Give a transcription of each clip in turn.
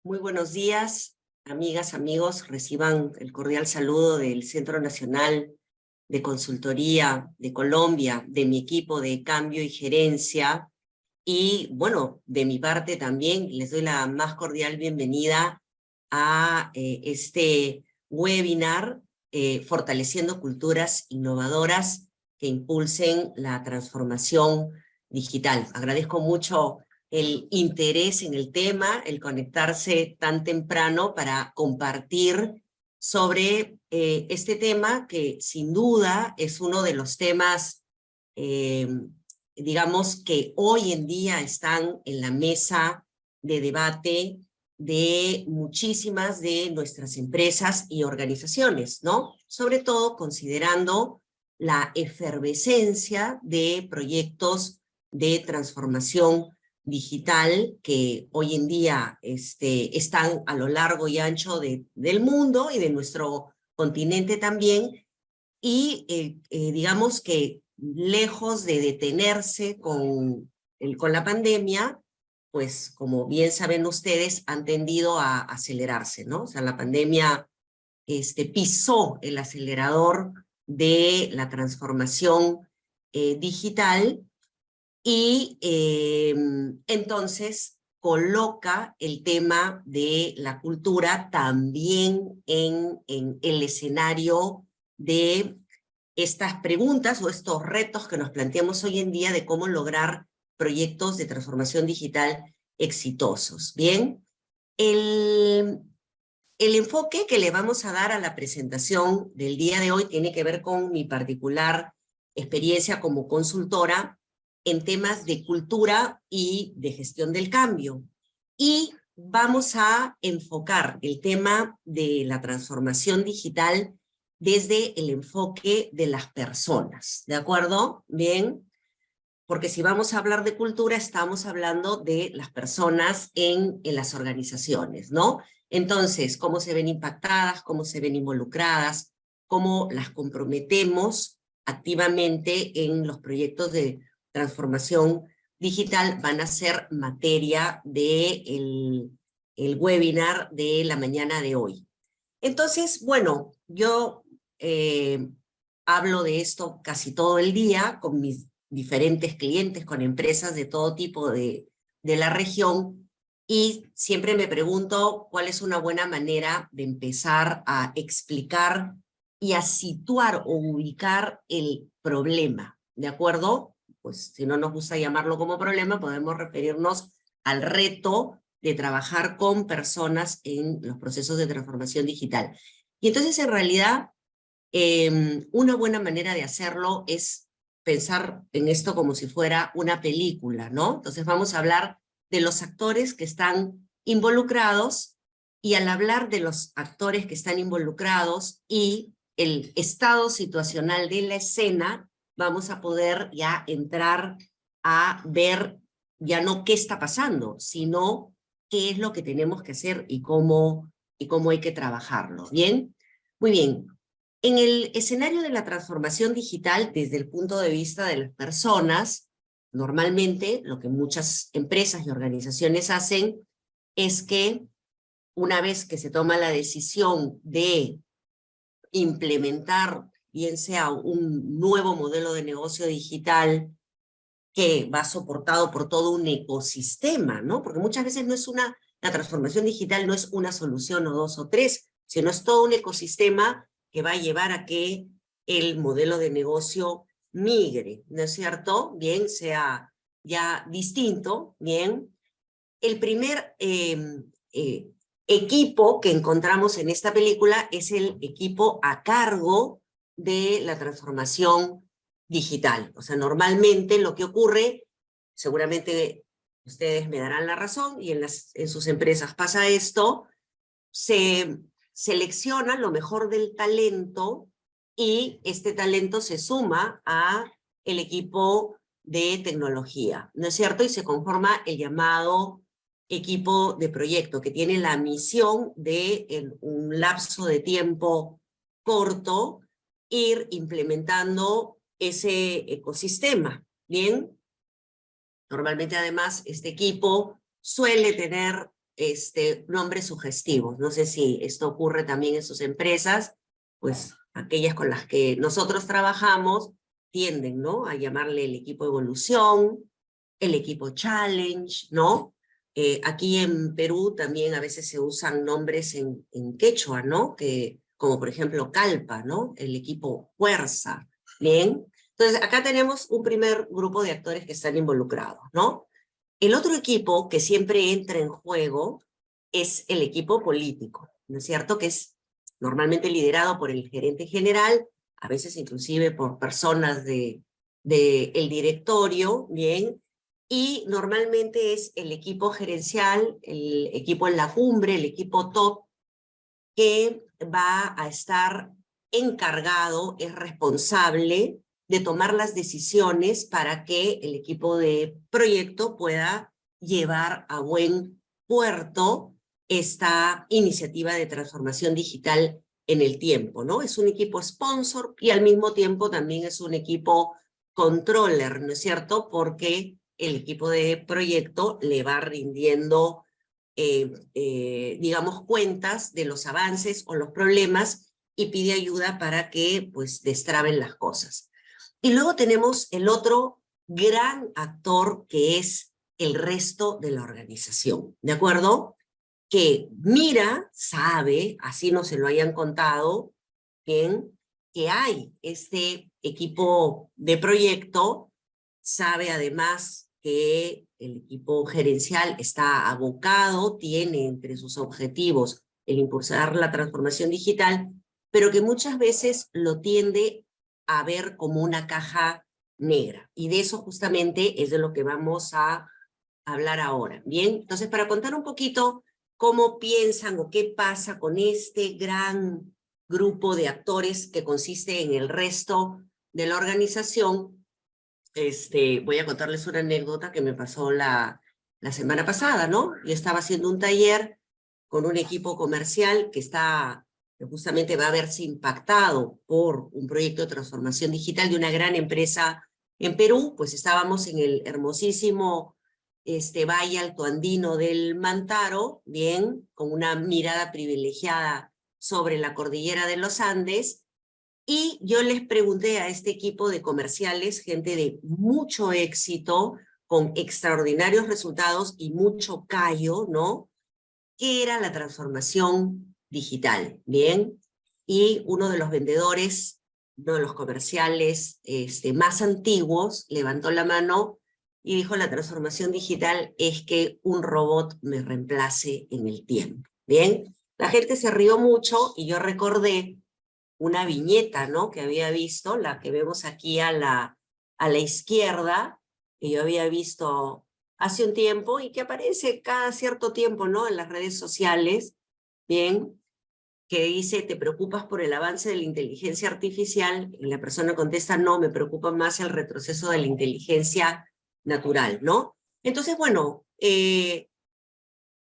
Muy buenos días, amigas, amigos. Reciban el cordial saludo del Centro Nacional de Consultoría de Colombia, de mi equipo de cambio y gerencia. Y bueno, de mi parte también les doy la más cordial bienvenida a este webinar Fortaleciendo Culturas Innovadoras que impulsen la transformación digital. Agradezco mucho el interés en el tema, el conectarse tan temprano para compartir sobre este tema que sin duda es uno de los temas, digamos, que hoy en día están en la mesa de debate de muchísimas de nuestras empresas y organizaciones, ¿no? Sobre todo considerando la efervescencia de proyectos de transformación digital que hoy en día están a lo largo y ancho del mundo y de nuestro continente también, y digamos que lejos de detenerse con la pandemia, pues como bien saben ustedes, han tendido a acelerarse, ¿no? O sea, la pandemia pisó el acelerador de la transformación digital y entonces coloca el tema de la cultura también en el escenario de estas preguntas o estos retos que nos planteamos hoy en día de cómo lograr proyectos de transformación digital exitosos. Bien, el, el enfoque que le vamos a dar a la presentación del día de hoy tiene que ver con mi particular experiencia como consultora en temas de cultura y de gestión del cambio. Y vamos a enfocar el tema de la transformación digital desde el enfoque de las personas, ¿de acuerdo? Bien, porque si vamos a hablar de cultura, estamos hablando de las personas en las organizaciones, ¿no? Entonces, cómo se ven impactadas, cómo se ven involucradas, cómo las comprometemos activamente en los proyectos de transformación digital van a ser materia del el webinar de la mañana de hoy. Entonces, bueno, yo hablo de esto casi todo el día con mis diferentes clientes, con empresas de todo tipo de la región, y siempre me pregunto cuál es una buena manera de empezar a explicar y a situar o ubicar el problema, ¿de acuerdo? Pues si no nos gusta llamarlo como problema, podemos referirnos al reto de trabajar con personas en los procesos de transformación digital. Y entonces, en realidad, una buena manera de hacerlo es pensar en esto como si fuera una película, ¿no? Entonces vamos a hablar de los actores que están involucrados, y al hablar de los actores que están involucrados y el estado situacional de la escena, vamos a poder ya entrar a ver ya no qué está pasando, sino qué es lo que tenemos que hacer y cómo hay que trabajarlo. ¿Bien? Muy bien. En el escenario de la transformación digital, desde el punto de vista de las personas, normalmente lo que muchas empresas y organizaciones hacen es que una vez que se toma la decisión de implementar, bien sea un nuevo modelo de negocio digital que va soportado por todo un ecosistema, ¿no? Porque muchas veces la transformación digital no es una solución o dos o tres, sino es todo un ecosistema que va a llevar a que el modelo de negocio migre, ¿no es cierto? Bien, sea ya distinto, bien. El primer equipo que encontramos en esta película es el equipo a cargo de la transformación digital. O sea, normalmente lo que ocurre, seguramente ustedes me darán la razón, y en sus empresas pasa esto, se selecciona lo mejor del talento y este talento se suma a el equipo de tecnología, ¿no es cierto? Y se conforma el llamado equipo de proyecto, que tiene la misión de, en un lapso de tiempo corto, ir implementando ese ecosistema. Bien, normalmente además este equipo suele tener nombres sugestivos. No sé si esto ocurre también en sus empresas, pues aquellas con las que nosotros trabajamos tienden, ¿no?, a llamarle el equipo evolución, el equipo challenge, ¿no? Aquí en Perú también a veces se usan nombres en quechua, ¿no? Como por ejemplo Calpa, ¿no? El equipo fuerza, ¿bien? Entonces acá tenemos un primer grupo de actores que están involucrados, ¿no? El otro equipo que siempre entra en juego es el equipo político, ¿no es cierto? Que es normalmente liderado por el gerente general, a veces inclusive por personas del directorio, ¿bien? Y normalmente es el equipo gerencial, el equipo en la cumbre, el equipo top, que va a estar encargado, es responsable de tomar las decisiones para que el equipo de proyecto pueda llevar a buen puerto esta iniciativa de transformación digital en el tiempo, ¿no? Es un equipo sponsor y al mismo tiempo también es un equipo controller, ¿no es cierto? Porque el equipo de proyecto le va rindiendo digamos, cuentas de los avances o los problemas y pide ayuda para que, pues, destraben las cosas. Y luego tenemos el otro gran actor que es el resto de la organización, ¿de acuerdo? Que mira, sabe, así no se lo hayan contado, bien, que hay este equipo de proyecto, sabe además que el equipo gerencial está abocado, tiene entre sus objetivos el impulsar la transformación digital, pero que muchas veces lo tiende a ver como una caja negra. Y de eso justamente es de lo que vamos a hablar ahora. Bien, entonces para contar un poquito cómo piensan o qué pasa con este gran grupo de actores que consiste en el resto de la organización, voy a contarles una anécdota que me pasó la semana pasada, ¿no? Yo estaba haciendo un taller con un equipo comercial que justamente va a verse impactado por un proyecto de transformación digital de una gran empresa en Perú. Pues estábamos en el hermosísimo Valle Altoandino del Mantaro, bien, con una mirada privilegiada sobre la cordillera de los Andes, y yo les pregunté a este equipo de comerciales, gente de mucho éxito, con extraordinarios resultados y mucho callo, ¿no?, ¿qué era la transformación digital? Bien, y uno de los vendedores, uno de los comerciales más antiguos, levantó la mano y dijo: la transformación digital es que un robot me reemplace en el tiempo. Bien, la gente se rió mucho y yo recordé una viñeta, ¿no?, que había visto, la que vemos aquí a la izquierda, que yo había visto hace un tiempo y que aparece cada cierto tiempo, ¿no?, en las redes sociales, bien, que dice: ¿te preocupas por el avance de la inteligencia artificial? Y la persona contesta: no, me preocupa más el retroceso de la inteligencia natural, ¿no? Entonces, bueno, medio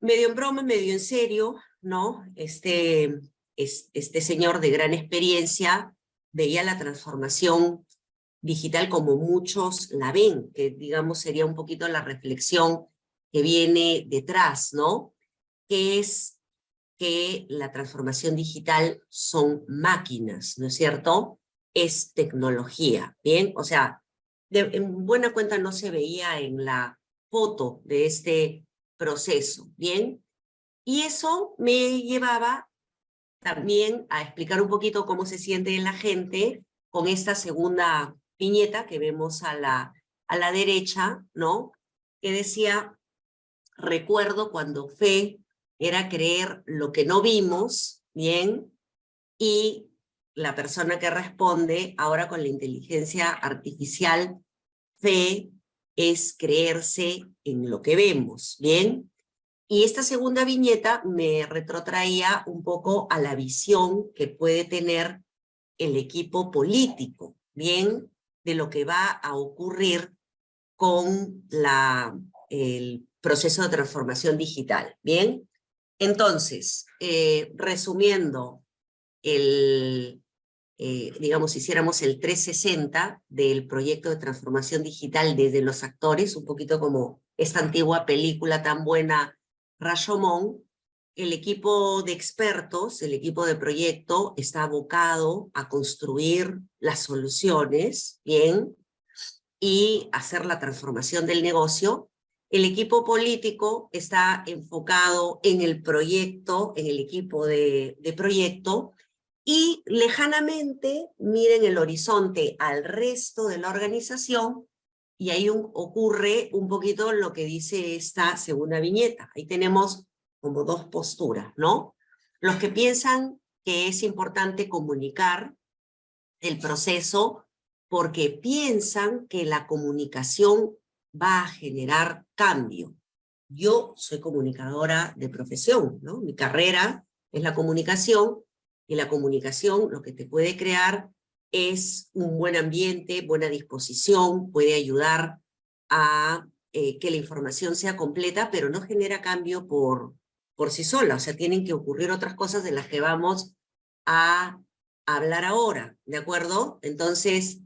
en broma, medio en serio, ¿no? Este señor de gran experiencia veía la transformación digital como muchos la ven, que digamos sería un poquito la reflexión que viene detrás, ¿no? Que es que la transformación digital son máquinas, ¿no es cierto? Es tecnología, ¿bien? O sea, en buena cuenta no se veía en la foto de este proceso, ¿bien? Y eso me llevaba también a explicar un poquito cómo se siente la gente con esta segunda viñeta que vemos a la derecha, ¿no? Que decía: recuerdo cuando fe era creer lo que no vimos, ¿bien? Y la persona que responde: ahora con la inteligencia artificial, fe es creerse en lo que vemos, ¿bien? Y esta segunda viñeta me retrotraía un poco a la visión que puede tener el equipo político, ¿bien?, de lo que va a ocurrir con el proceso de transformación digital, ¿bien? Entonces, resumiendo, digamos, hiciéramos el 360 del proyecto de transformación digital desde los actores, un poquito como esta antigua película tan buena Rashomon, el equipo de expertos, el equipo de proyecto, está abocado a construir las soluciones, bien, y hacer la transformación del negocio. El equipo político está enfocado en el proyecto, en el equipo de proyecto, y lejanamente miren el horizonte al resto de la organización, y ahí ocurre un poquito lo que dice esta segunda viñeta. Ahí tenemos como dos posturas, ¿no? Los que piensan que es importante comunicar el proceso porque piensan que la comunicación va a generar cambio. Yo soy comunicadora de profesión, ¿no? Mi carrera es la comunicación, y la comunicación lo que te puede crear es un buen ambiente, buena disposición, puede ayudar a que la información sea completa, pero no genera cambio por sí sola. O sea, tienen que ocurrir otras cosas de las que vamos a hablar ahora, ¿de acuerdo? Entonces,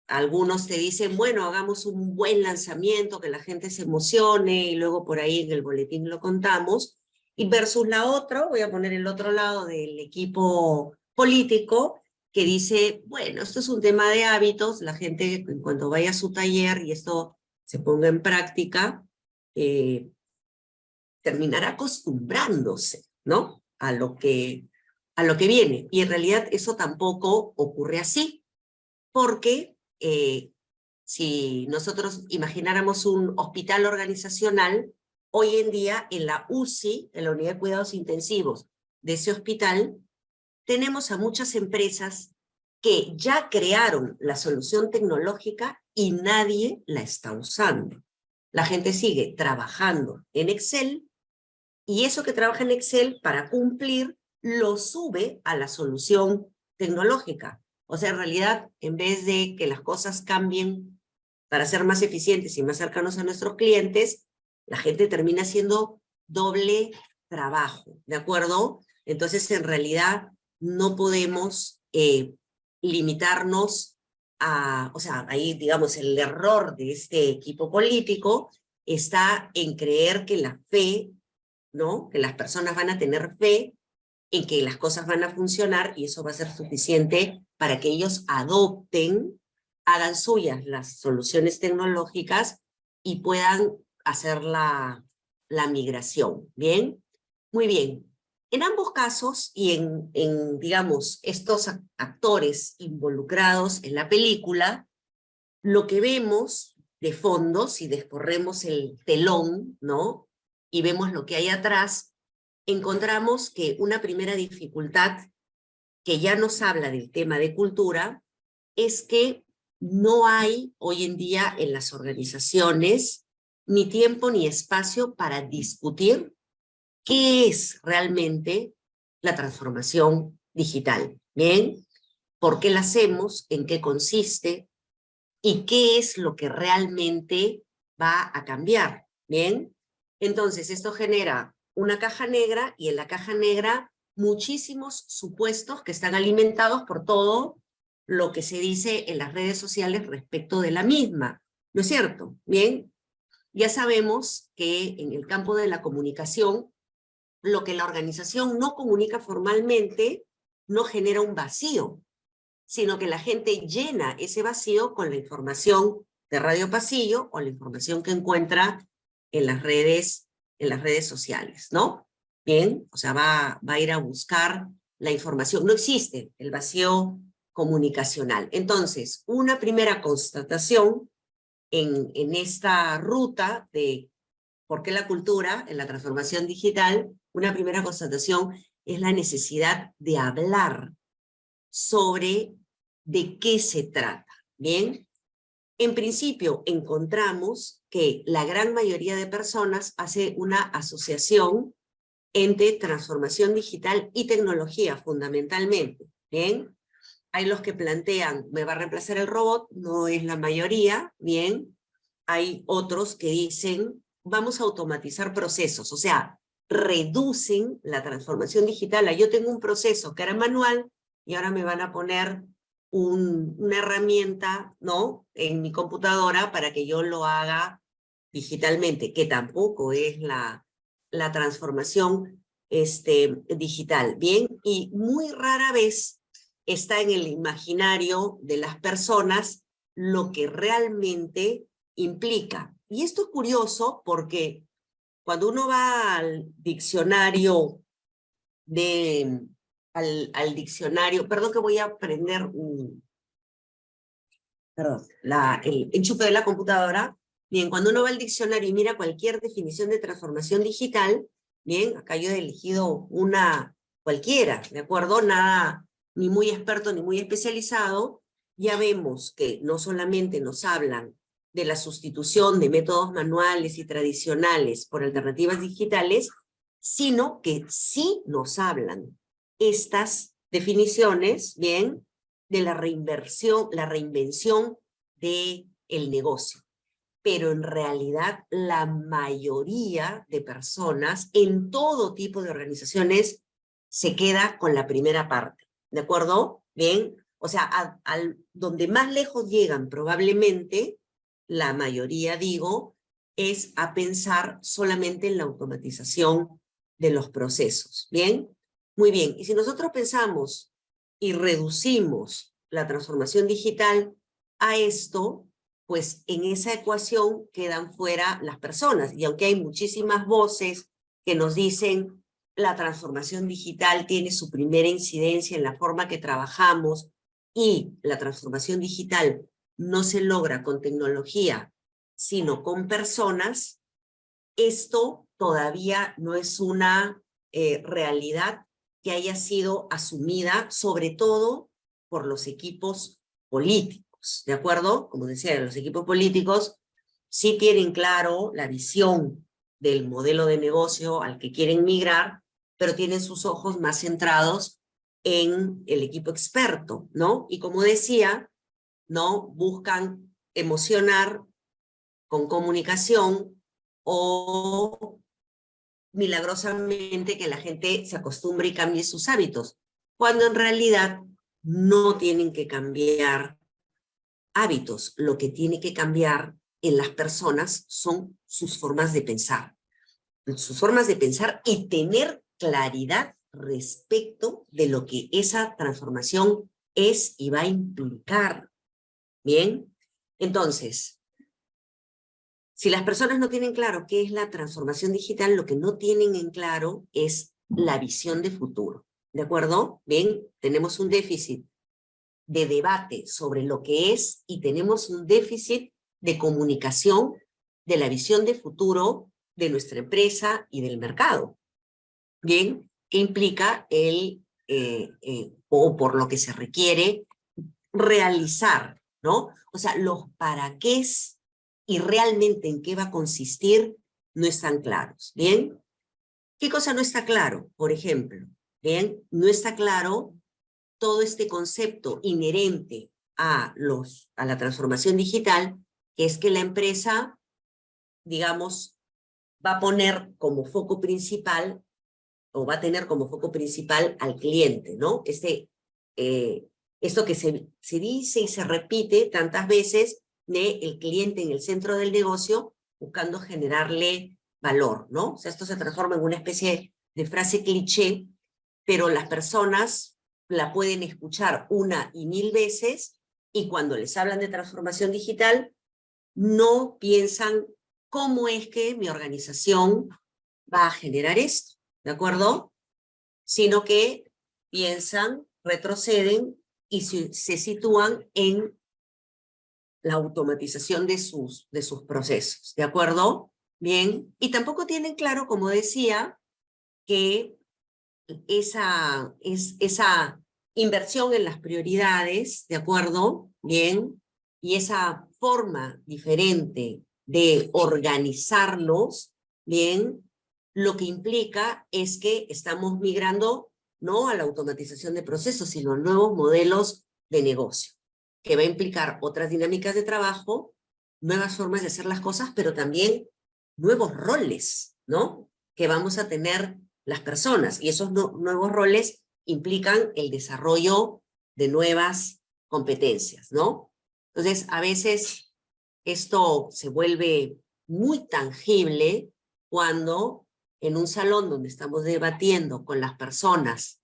algunos te dicen, bueno, hagamos un buen lanzamiento, que la gente se emocione, y luego por ahí en el boletín lo contamos. Y versus la otra, voy a poner el otro lado del equipo político, que dice, bueno, esto es un tema de hábitos, la gente en cuanto vaya a su taller y esto se ponga en práctica, terminará acostumbrándose, ¿no? A lo que viene. Y en realidad eso tampoco ocurre así, porque si nosotros imagináramos un hospital organizacional, hoy en día en la UCI, en la Unidad de Cuidados Intensivos de ese hospital, tenemos a muchas empresas que ya crearon la solución tecnológica y nadie la está usando. La gente sigue trabajando en Excel, y eso que trabaja en Excel para cumplir lo sube a la solución tecnológica. O sea, en realidad, en vez de que las cosas cambien para ser más eficientes y más cercanos a nuestros clientes, la gente termina haciendo doble trabajo, ¿de acuerdo? Entonces, en realidad, no podemos limitarnos a, o sea, ahí, digamos, el error de este equipo político está en creer que la fe, ¿no? Que las personas van a tener fe en que las cosas van a funcionar, y eso va a ser suficiente para que ellos adopten, hagan suyas las soluciones tecnológicas y puedan hacer la migración. ¿Bien? Muy bien. En ambos casos, y digamos, estos actores involucrados en la película, lo que vemos de fondo, si descorremos el telón, ¿no? Y vemos lo que hay atrás, encontramos que una primera dificultad que ya nos habla del tema de cultura es que no hay hoy en día en las organizaciones ni tiempo ni espacio para discutir qué es realmente la transformación digital. ¿Bien? ¿Por qué la hacemos? ¿En qué consiste? ¿Y qué es lo que realmente va a cambiar? ¿Bien? Entonces, esto genera una caja negra, y en la caja negra muchísimos supuestos que están alimentados por todo lo que se dice en las redes sociales respecto de la misma. ¿No es cierto? Bien, ya sabemos que en el campo de la comunicación, lo que la organización no comunica formalmente no genera un vacío, sino que la gente llena ese vacío con la información de Radio Pasillo o la información que encuentra en las redes sociales, ¿no? Bien, o sea, va a ir a buscar la información. No existe el vacío comunicacional. Entonces, una primera constatación en esta ruta de por qué la cultura en la transformación digital, una primera constatación es la necesidad de hablar sobre de qué se trata. Bien, en principio encontramos que la gran mayoría de personas hace una asociación entre transformación digital y tecnología fundamentalmente. Bien, hay los que plantean, me va a reemplazar el robot, no es la mayoría. Bien, hay otros que dicen, vamos a automatizar procesos, o sea, reducen la transformación digital. Yo tengo un proceso que era manual y ahora me van a poner una herramienta, ¿no?, en mi computadora para que yo lo haga digitalmente, que tampoco es la la transformación digital, ¿bien? Y muy rara vez está en el imaginario de las personas lo que realmente implica. Y esto es curioso porque cuando uno va al diccionario al diccionario, perdón que voy a prender el enchufe de la computadora. Bien, cuando uno va al diccionario y mira cualquier definición de transformación digital, bien, acá yo he elegido una cualquiera, ¿de acuerdo? Nada, ni muy experto ni muy especializado. Ya vemos que no solamente nos hablan de la sustitución de métodos manuales y tradicionales por alternativas digitales, sino que sí nos hablan estas definiciones, bien, de la reinvención del negocio. Pero en realidad la mayoría de personas en todo tipo de organizaciones se queda con la primera parte, ¿de acuerdo? Bien, o sea, donde más lejos llegan probablemente, la mayoría digo, es a pensar solamente en la automatización de los procesos, ¿bien? Muy bien, y si nosotros pensamos y reducimos la transformación digital a esto, pues en esa ecuación quedan fuera las personas. Y aunque hay muchísimas voces que nos dicen la transformación digital tiene su primera incidencia en la forma que trabajamos y la transformación digital no se logra con tecnología, sino con personas, esto todavía no es una realidad que haya sido asumida, sobre todo por los equipos políticos, ¿de acuerdo? Como decía, los equipos políticos sí tienen claro la visión del modelo de negocio al que quieren migrar, pero tienen sus ojos más centrados en el equipo experto, ¿no? Y como decía, ¿no? Buscan emocionar con comunicación o milagrosamente que la gente se acostumbre y cambie sus hábitos, cuando en realidad no tienen que cambiar hábitos. Lo que tiene que cambiar en las personas son sus formas de pensar. Sus formas de pensar y tener claridad respecto de lo que esa transformación es y va a implicar. Bien, entonces, si las personas no tienen claro qué es la transformación digital, lo que no tienen en claro es la visión de futuro. ¿De acuerdo? Bien, tenemos un déficit de debate sobre lo que es y tenemos un déficit de comunicación de la visión de futuro de nuestra empresa y del mercado. Bien, ¿qué implica o por lo que se requiere realizar, ¿no? O sea, los para qué y realmente en qué va a consistir no están claros, ¿bien? ¿Qué cosa no está claro? Por ejemplo, ¿bien? No está claro todo este concepto inherente a la transformación digital, que es que la empresa, digamos, va a poner como foco principal o va a tener como foco principal al cliente, ¿no? Esto que se dice y se repite tantas veces de el cliente en el centro del negocio buscando generarle valor, ¿no? O sea, esto se transforma en una especie de frase cliché, pero las personas la pueden escuchar una y mil veces y cuando les hablan de transformación digital no piensan cómo es que mi organización va a generar esto, ¿de acuerdo? Sino que piensan, retroceden y se sitúan en la automatización de sus procesos, ¿de acuerdo? Bien, y tampoco tienen claro, como decía, que esa inversión en las prioridades, ¿de acuerdo? Bien, y esa forma diferente de organizarlos, bien, lo que implica es que estamos migrando no a la automatización de procesos, sino a nuevos modelos de negocio, que va a implicar otras dinámicas de trabajo, nuevas formas de hacer las cosas, pero también nuevos roles, ¿no? Que vamos a tener las personas. Y esos nuevos roles implican el desarrollo de nuevas competencias, ¿no? Entonces, a veces esto se vuelve muy tangible cuando en un salón donde estamos debatiendo con las personas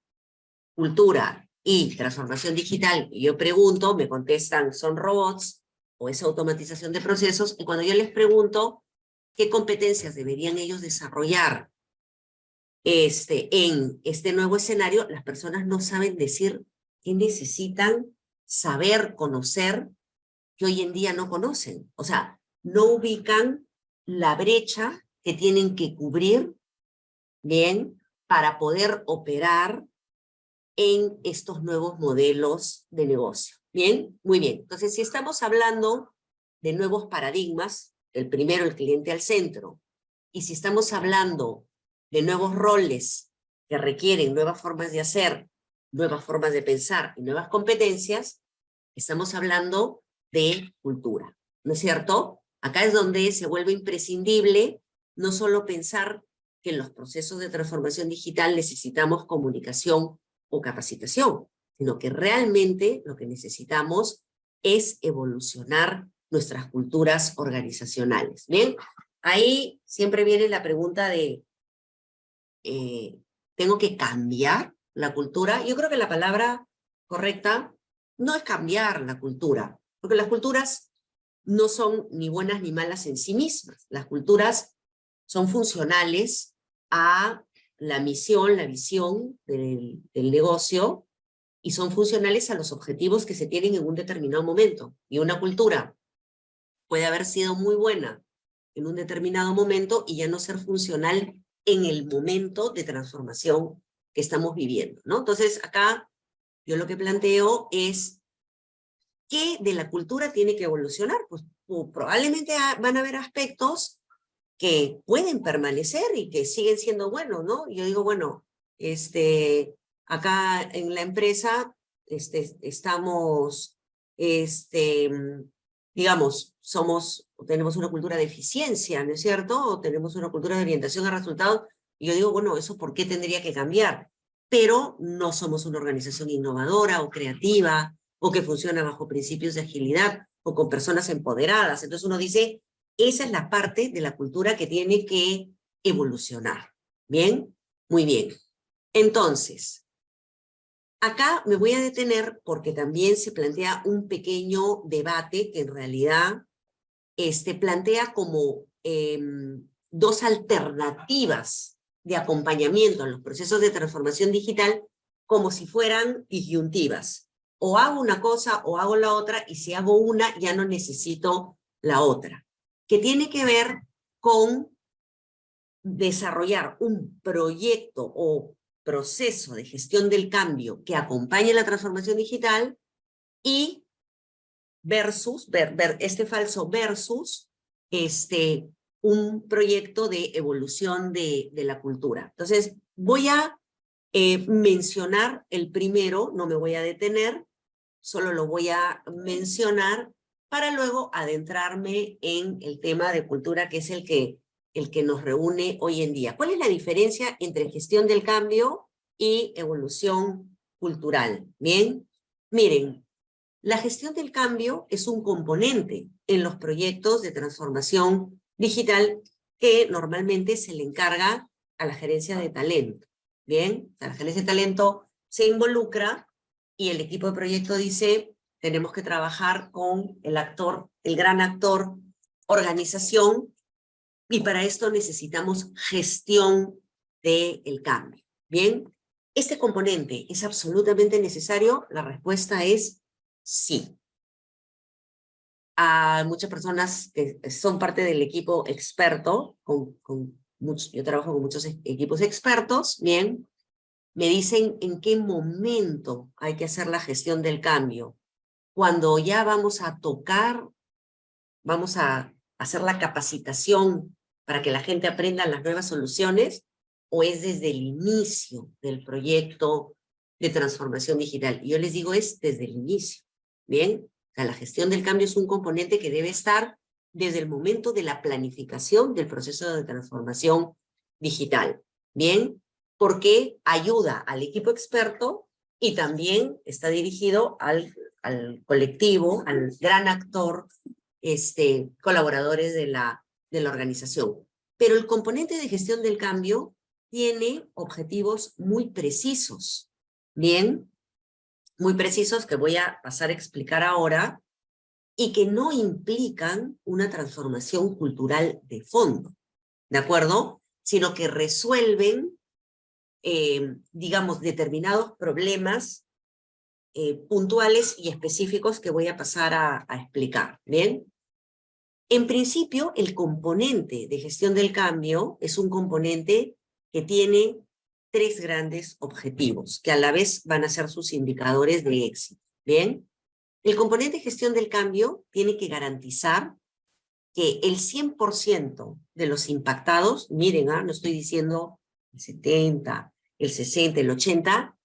cultura y transformación digital, y yo pregunto, me contestan, son robots o es automatización de procesos, y cuando yo les pregunto qué competencias deberían ellos desarrollar en este nuevo escenario, las personas no saben decir qué necesitan saber, conocer, que hoy en día no conocen. O sea, no ubican la brecha que tienen que cubrir, bien, para poder operar en estos nuevos modelos de negocio. Bien, muy bien. Entonces, si estamos hablando de nuevos paradigmas, el primero, el cliente al centro, y si estamos hablando de nuevos roles que requieren nuevas formas de hacer, nuevas formas de pensar y nuevas competencias, estamos hablando de cultura, ¿no es cierto? Acá es donde se vuelve imprescindible no solo pensar que en los procesos de transformación digital necesitamos comunicación o capacitación, sino que realmente lo que necesitamos es evolucionar nuestras culturas organizacionales. Bien, ahí siempre viene la pregunta de, ¿tengo que cambiar la cultura? Yo creo que la palabra correcta no es cambiar la cultura, porque las culturas no son ni buenas ni malas en sí mismas. Las culturas son funcionales a la misión, la visión del negocio, y son funcionales a los objetivos que se tienen en un determinado momento. Y una cultura puede haber sido muy buena en un determinado momento y ya no ser funcional en el momento de transformación que estamos viviendo, ¿no? Entonces, acá yo lo que planteo es ¿qué de la cultura tiene que evolucionar? Pues probablemente van a haber aspectos que pueden permanecer y que siguen siendo buenos, ¿no? Yo digo, bueno, acá en la empresa estamos, digamos, tenemos una cultura de eficiencia, ¿no es cierto? O tenemos una cultura de orientación a resultados, y yo digo, bueno, ¿eso por qué tendría que cambiar? Pero no somos una organización innovadora o creativa, o que funciona bajo principios de agilidad, o con personas empoderadas. Entonces uno dice, esa es la parte de la cultura que tiene que evolucionar. ¿Bien? Muy bien. Entonces, acá me voy a detener porque también se plantea un pequeño debate que en realidad plantea como dos alternativas de acompañamiento en los procesos de transformación digital como si fueran disyuntivas. O hago una cosa o hago la otra, y si hago una ya no necesito la otra, que tiene que ver con desarrollar un proyecto o proceso de gestión del cambio que acompañe la transformación digital y versus, este falso versus un proyecto de evolución de la cultura. Entonces, voy a mencionar el primero, no me voy a detener, solo lo voy a mencionar para luego adentrarme en el tema de cultura, que es el que nos reúne hoy en día. ¿Cuál es la diferencia entre gestión del cambio y evolución cultural? Bien, miren, la gestión del cambio es un componente en los proyectos de transformación digital que normalmente se le encarga a la gerencia de talento. Bien, la gerencia de talento se involucra y el equipo de proyecto dice, tenemos que trabajar con el gran actor, organización, y para esto necesitamos gestión del cambio. Bien, ¿este componente es absolutamente necesario? La respuesta es sí. Hay muchas personas que son parte del equipo experto, yo trabajo con muchos equipos expertos, bien, me dicen en qué momento hay que hacer la gestión del cambio. Cuando ya vamos a tocar, vamos a hacer la capacitación para que la gente aprenda las nuevas soluciones, o es desde el inicio del proyecto de transformación digital. Y yo les digo, es desde el inicio, ¿bien? O sea, la gestión del cambio es un componente que debe estar desde el momento de la planificación del proceso de transformación digital, ¿bien? Porque ayuda al equipo experto y también está dirigido al colectivo, al gran actor, colaboradores de la organización. Pero el componente de gestión del cambio tiene objetivos muy precisos. Bien, muy precisos que voy a pasar a explicar ahora y que no implican una transformación cultural de fondo, ¿de acuerdo? Sino que resuelven, digamos, determinados problemas puntuales y específicos que voy a pasar a explicar, ¿bien? En principio, el componente de gestión del cambio es un componente que tiene 3 grandes objetivos, que a la vez van a ser sus indicadores de éxito, ¿bien? El componente de gestión del cambio tiene que garantizar que el 100% de los impactados, miren, no estoy diciendo el 70, el 60, el 80,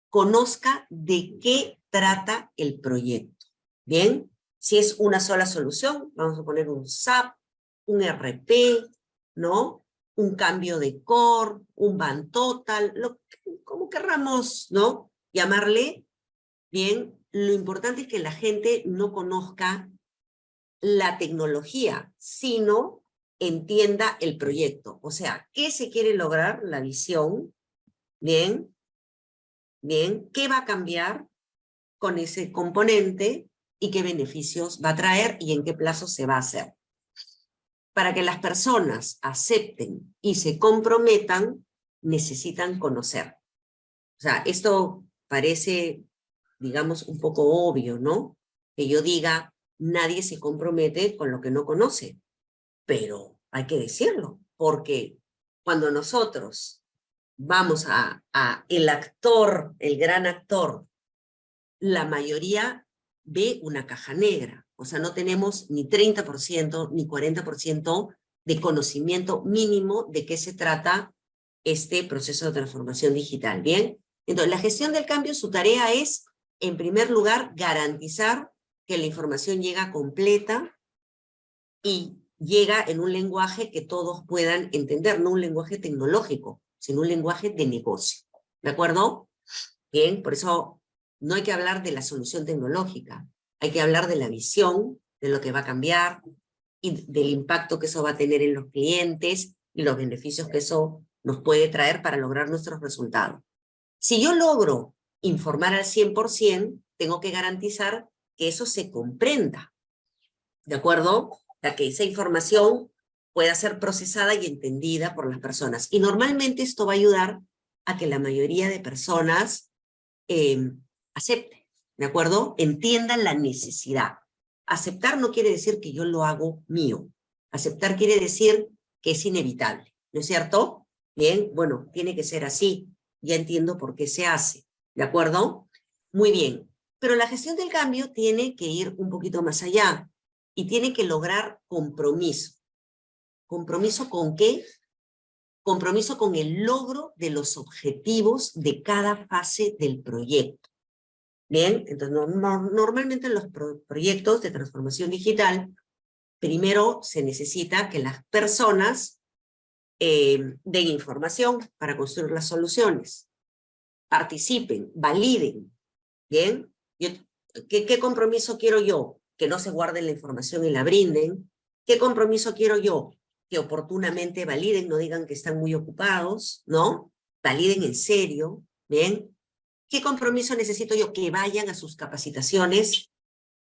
conozca de qué trata el proyecto. ¿Bien? Si es una sola solución, vamos a poner un SAP, un RP, ¿no? Un cambio de core, un Van Total, como querramos, ¿no? Llamarle, bien, lo importante es que la gente no conozca la tecnología, sino entienda el proyecto. O sea, ¿qué se quiere lograr? La visión, ¿bien? Bien, ¿qué va a cambiar con ese componente y qué beneficios va a traer y en qué plazo se va a hacer? Para que las personas acepten y se comprometan, necesitan conocer. O sea, esto parece, digamos, un poco obvio, ¿no? Que yo diga, nadie se compromete con lo que no conoce, pero hay que decirlo, porque cuando nosotros vamos a el actor, el gran actor, la mayoría ve una caja negra. O sea, no tenemos ni 30% ni 40% de conocimiento mínimo de qué se trata este proceso de transformación digital. ¿Bien? Entonces, la gestión del cambio, su tarea es, en primer lugar, garantizar que la información llega completa y llega en un lenguaje que todos puedan entender, no un lenguaje tecnológico, sino un lenguaje de negocio. ¿De acuerdo? Bien, por eso no hay que hablar de la solución tecnológica, hay que hablar de la visión, de lo que va a cambiar y del impacto que eso va a tener en los clientes y los beneficios que eso nos puede traer para lograr nuestros resultados. Si yo logro informar al 100%, tengo que garantizar que eso se comprenda, ¿de acuerdo? Para que esa información pueda ser procesada y entendida por las personas. Y normalmente esto va a ayudar a que la mayoría de personas acepte, ¿de acuerdo? Entiendan la necesidad. Aceptar no quiere decir que yo lo hago mío. Aceptar quiere decir que es inevitable, ¿no es cierto? Bien, bueno, tiene que ser así. Ya entiendo por qué se hace, ¿de acuerdo? Muy bien. Pero la gestión del cambio tiene que ir un poquito más allá y tiene que lograr compromiso. ¿Compromiso con qué? Compromiso con el logro de los objetivos de cada fase del proyecto. Bien, entonces normalmente en los proyectos de transformación digital, primero se necesita que las personas den información para construir las soluciones, participen, validen. Bien, ¿qué compromiso quiero yo? Que no se guarden la información y la brinden. ¿Qué compromiso quiero yo? Que oportunamente validen, no digan que están muy ocupados, ¿no? Validen en serio, ¿bien? ¿Qué compromiso necesito yo? Que vayan a sus capacitaciones,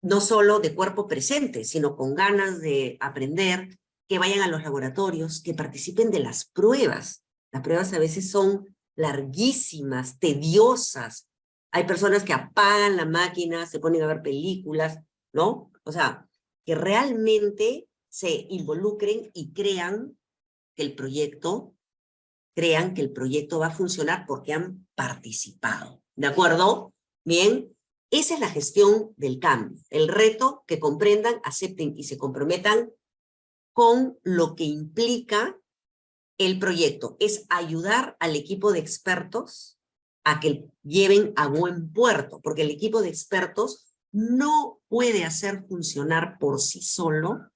no solo de cuerpo presente, sino con ganas de aprender, que vayan a los laboratorios, que participen de las pruebas. Las pruebas a veces son larguísimas, tediosas. Hay personas que apagan la máquina, se ponen a ver películas, ¿no? O sea, que realmente se involucren y crean que el proyecto va a funcionar porque han participado. ¿De acuerdo? Bien, esa es la gestión del cambio. El reto que comprendan, acepten y se comprometan con lo que implica el proyecto. Es ayudar al equipo de expertos a que lleven a buen puerto, porque el equipo de expertos no puede hacer funcionar por sí solo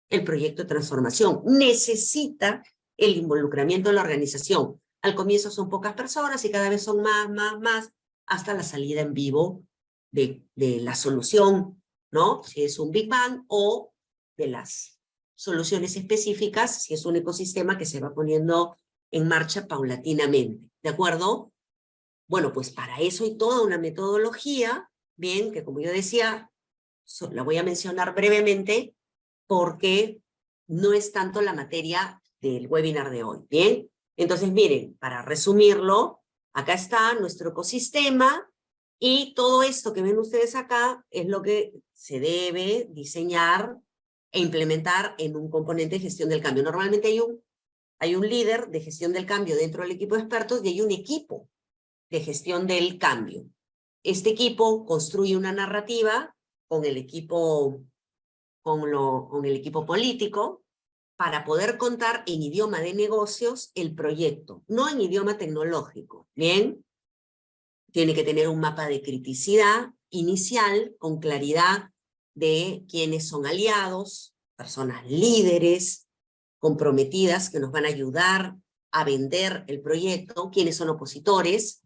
el proyecto de transformación. Necesita el involucramiento de la organización. Al comienzo son pocas personas y cada vez son más, hasta la salida en vivo de la solución, ¿no? Si es un Big Bang o de las soluciones específicas si es un ecosistema que se va poniendo en marcha paulatinamente, ¿de acuerdo? Bueno, pues para eso hay toda una metodología, bien, que como yo decía, la voy a mencionar brevemente porque no es tanto la materia del webinar de hoy, ¿bien? Entonces, miren, para resumirlo, acá está nuestro ecosistema y todo esto que ven ustedes acá es lo que se debe diseñar e implementar en un componente de gestión del cambio. Normalmente hay un líder de gestión del cambio dentro del equipo de expertos y hay un equipo de gestión del cambio. Este equipo construye una narrativa con el equipo, con el equipo político para poder contar en idioma de negocios el proyecto, no en idioma tecnológico, ¿bien? Tiene que tener un mapa de criticidad inicial con claridad de quiénes son aliados, personas líderes, comprometidas que nos van a ayudar a vender el proyecto, quiénes son opositores,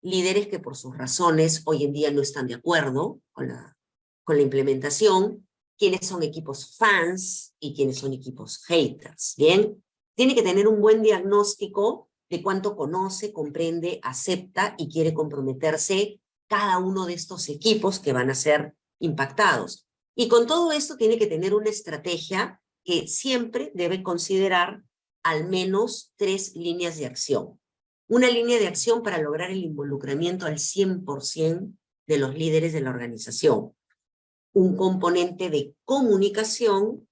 líderes que por sus razones hoy en día no están de acuerdo con la implementación, quiénes son equipos fans y quiénes son equipos haters, ¿bien? Tiene que tener un buen diagnóstico de cuánto conoce, comprende, acepta y quiere comprometerse cada uno de estos equipos que van a ser impactados. Y con todo esto tiene que tener una estrategia que siempre debe considerar al menos 3 líneas de acción. Una línea de acción para lograr el involucramiento al 100% de los líderes de la organización. Un componente de comunicación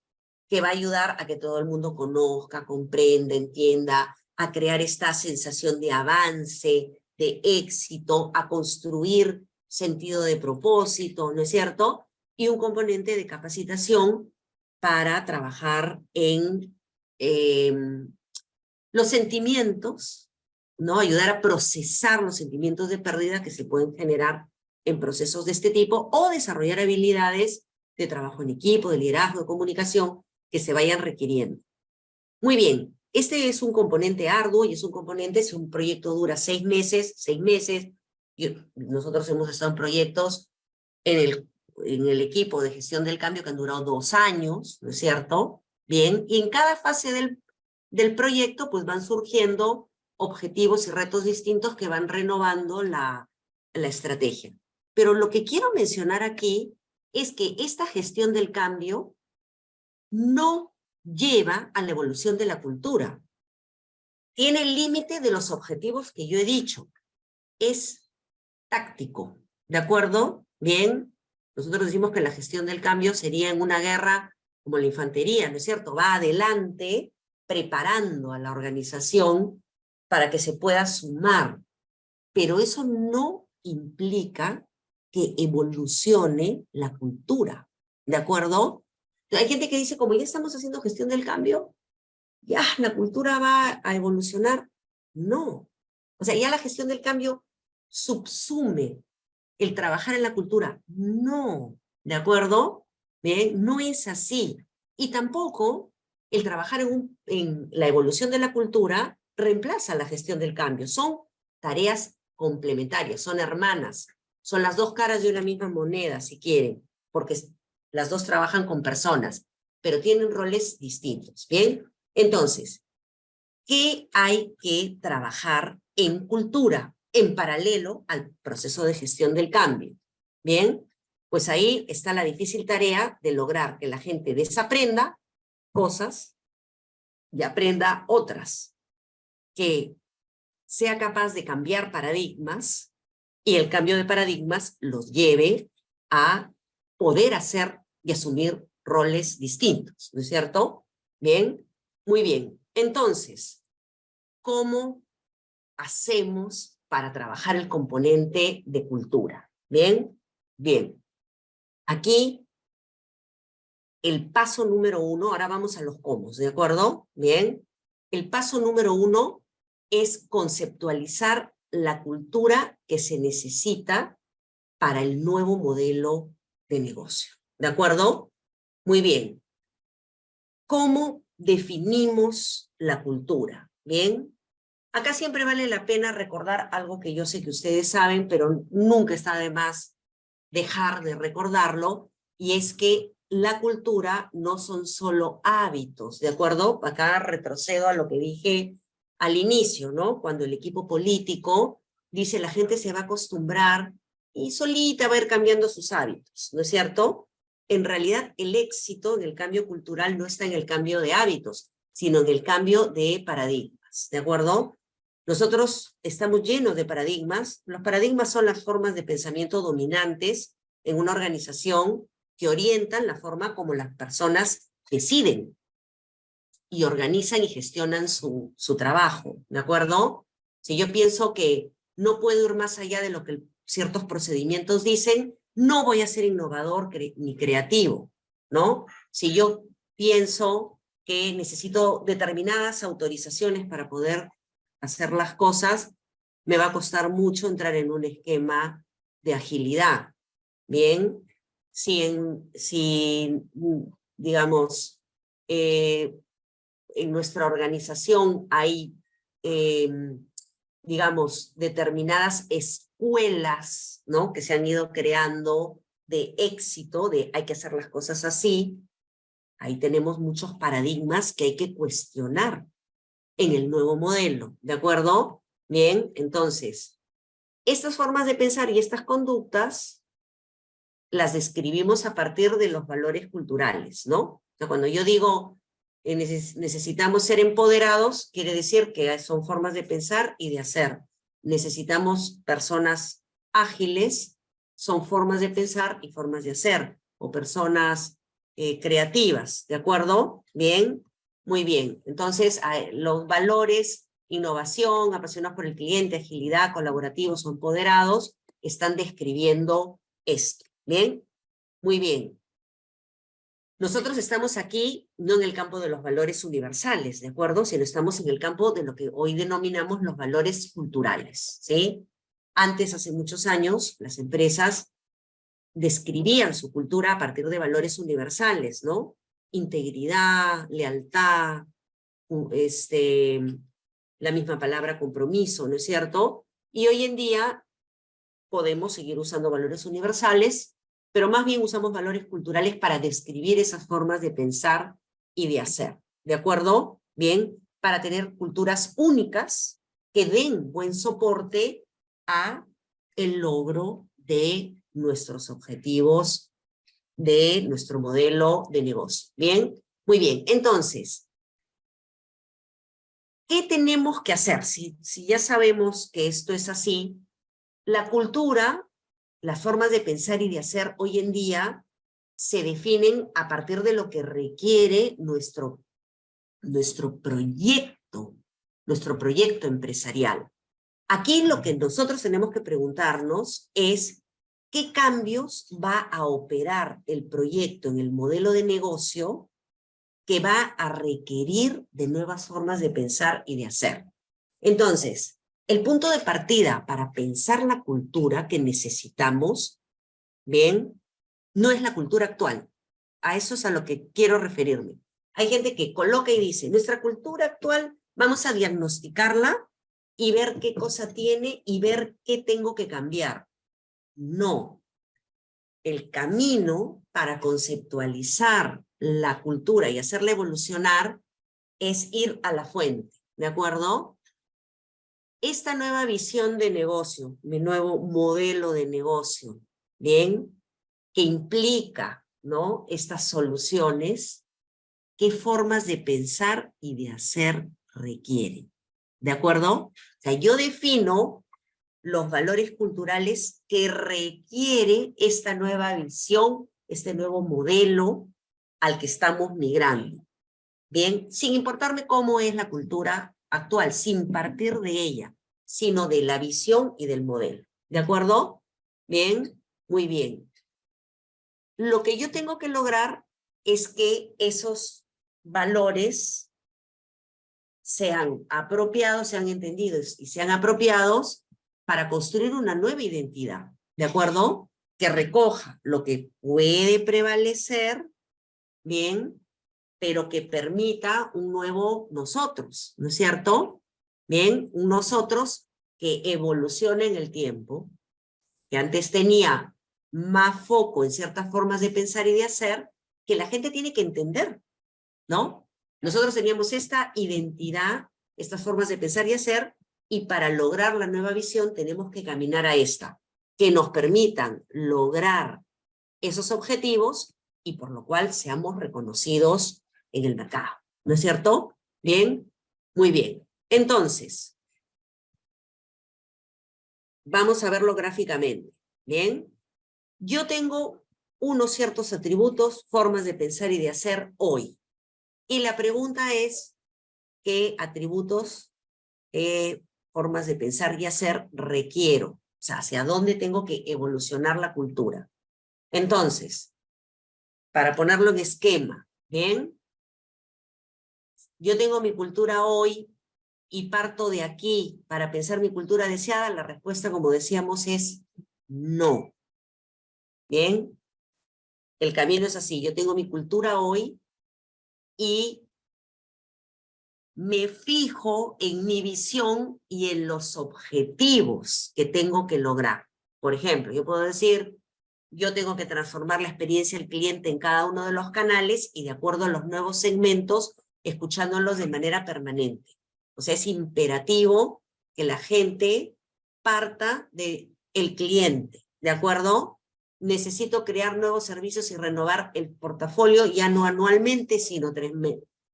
que va a ayudar a que todo el mundo conozca, comprenda, entienda, a crear esta sensación de avance, de éxito, a construir sentido de propósito, ¿no es cierto? Y un componente de capacitación para trabajar en los sentimientos, ¿no? Ayudar a procesar los sentimientos de pérdida que se pueden generar en procesos de este tipo o desarrollar habilidades de trabajo en equipo, de liderazgo, de comunicación que se vayan requiriendo. Muy bien, este es un componente arduo y es un componente, si un proyecto dura 6 meses, y nosotros hemos estado en proyectos en el equipo de gestión del cambio que han durado 2 años, ¿no es cierto? Bien, y en cada fase del proyecto pues van surgiendo objetivos y retos distintos que van renovando la estrategia. Pero lo que quiero mencionar aquí es que esta gestión del cambio no lleva a la evolución de la cultura. Tiene el límite de los objetivos que yo he dicho. Es táctico, ¿de acuerdo? Bien, nosotros decimos que la gestión del cambio sería en una guerra como la infantería, ¿no es cierto? Va adelante preparando a la organización para que se pueda sumar, pero eso no implica que evolucione la cultura, ¿de acuerdo? Hay gente que dice, como ya estamos haciendo gestión del cambio, ya la cultura va a evolucionar. No. O sea, ya la gestión del cambio subsume el trabajar en la cultura. No. ¿De acuerdo? Bien, no es así. Y tampoco el trabajar en la evolución de la cultura reemplaza la gestión del cambio. Son tareas complementarias, son hermanas, son las dos caras de una misma moneda, si quieren, porque las dos trabajan con personas, pero tienen roles distintos. Bien, entonces, ¿qué hay que trabajar en cultura en paralelo al proceso de gestión del cambio? Bien, pues ahí está la difícil tarea de lograr que la gente desaprenda cosas y aprenda otras, que sea capaz de cambiar paradigmas y el cambio de paradigmas los lleve a poder hacer y asumir roles distintos, ¿no es cierto? Bien, muy bien. Entonces, ¿cómo hacemos para trabajar el componente de cultura? Bien, bien. Aquí, el paso número 1, ahora vamos a los cómo, ¿de acuerdo? Bien. El paso número 1 es conceptualizar la cultura que se necesita para el nuevo modelo de negocio. ¿De acuerdo? Muy bien. ¿Cómo definimos la cultura? Bien. Acá siempre vale la pena recordar algo que yo sé que ustedes saben, pero nunca está de más dejar de recordarlo, y es que la cultura no son solo hábitos, ¿de acuerdo? Acá retrocedo a lo que dije al inicio, ¿no? Cuando el equipo político dice la gente se va a acostumbrar y solita va a ir cambiando sus hábitos, ¿no es cierto? En realidad el éxito en el cambio cultural no está en el cambio de hábitos, sino en el cambio de paradigmas, ¿de acuerdo? Nosotros estamos llenos de paradigmas. Los paradigmas son las formas de pensamiento dominantes en una organización que orientan la forma como las personas deciden y organizan y gestionan su trabajo, ¿de acuerdo? Si yo pienso que no puedo ir más allá de lo que ciertos procedimientos dicen, no voy a ser innovador ni creativo, ¿no? Si yo pienso que necesito determinadas autorizaciones para poder hacer las cosas, me va a costar mucho entrar en un esquema de agilidad. Bien, si digamos, en nuestra organización hay, digamos, determinadas escuelas, ¿no?, que se han ido creando de éxito, de hay que hacer las cosas así, ahí tenemos muchos paradigmas que hay que cuestionar en el nuevo modelo, ¿de acuerdo? Bien, entonces, estas formas de pensar y estas conductas las describimos a partir de los valores culturales, ¿no? O sea, cuando yo digo necesitamos ser empoderados, quiere decir que son formas de pensar y de hacer. Necesitamos personas ágiles, son formas de pensar y formas de hacer, o personas creativas, ¿de acuerdo? Bien, muy bien. Entonces, los valores, innovación, apasionados por el cliente, agilidad, colaborativos o empoderados, están describiendo esto. ¿Bien? Muy bien. Nosotros estamos aquí no en el campo de los valores universales, ¿de acuerdo? Sino estamos en el campo de lo que hoy denominamos los valores culturales, ¿sí? Antes, hace muchos años, las empresas describían su cultura a partir de valores universales, ¿no? Integridad, lealtad, la misma palabra compromiso, ¿no es cierto? Y hoy en día podemos seguir usando valores universales, pero más bien usamos valores culturales para describir esas formas de pensar y de hacer. ¿De acuerdo? Bien, para tener culturas únicas que den buen soporte a el logro de nuestros objetivos, de nuestro modelo de negocio. ¿Bien? Muy bien. Entonces, ¿qué tenemos que hacer? Si ya sabemos que esto es así, la cultura, las formas de pensar y de hacer hoy en día se definen a partir de lo que requiere nuestro proyecto empresarial. Aquí lo que nosotros tenemos que preguntarnos es qué cambios va a operar el proyecto en el modelo de negocio que va a requerir de nuevas formas de pensar y de hacer. Entonces, el punto de partida para pensar la cultura que necesitamos, bien, no es la cultura actual. A eso es a lo que quiero referirme. Hay gente que coloca y dice, nuestra cultura actual, vamos a diagnosticarla y ver qué cosa tiene y ver qué tengo que cambiar. No. El camino para conceptualizar la cultura y hacerla evolucionar es ir a la fuente, ¿de acuerdo? Esta nueva visión de negocio, mi nuevo modelo de negocio, ¿bien? Que implica, ¿no?, estas soluciones, ¿qué formas de pensar y de hacer requieren? ¿De acuerdo? O sea, yo defino los valores culturales que requiere esta nueva visión, este nuevo modelo al que estamos migrando. Bien, sin importarme cómo es la cultura actual, sin partir de ella, sino de la visión y del modelo. ¿De acuerdo? Bien, muy bien. Lo que yo tengo que lograr es que esos valores sean apropiados, sean entendidos y sean apropiados para construir una nueva identidad, ¿de acuerdo? Que recoja lo que puede prevalecer, bien, pero que permita un nuevo nosotros, ¿no es cierto? Bien, un nosotros que evolucione en el tiempo, que antes tenía más foco en ciertas formas de pensar y de hacer, que la gente tiene que entender, ¿no? Nosotros teníamos esta identidad, estas formas de pensar y hacer, y para lograr la nueva visión tenemos que caminar a esta, que nos permitan lograr esos objetivos y por lo cual seamos reconocidos en el mercado. ¿No es cierto? Bien, muy bien. Entonces, vamos a verlo gráficamente. Bien, yo tengo unos ciertos atributos, formas de pensar y de hacer hoy. Y la pregunta es, ¿qué atributos, formas de pensar y hacer requiero? O sea, ¿hacia dónde tengo que evolucionar la cultura? Entonces, para ponerlo en esquema, ¿bien? Yo tengo mi cultura hoy y parto de aquí para pensar mi cultura deseada. La respuesta, como decíamos, es no. ¿Bien? El camino es así. Yo tengo mi cultura hoy y me fijo en mi visión y en los objetivos que tengo que lograr. Por ejemplo, yo puedo decir, yo tengo que transformar la experiencia del cliente en cada uno de los canales y de acuerdo a los nuevos segmentos, escuchándolos de manera permanente. O sea, es imperativo que la gente parta del cliente, ¿de acuerdo? Necesito crear nuevos servicios y renovar el portafolio ya no anualmente, sino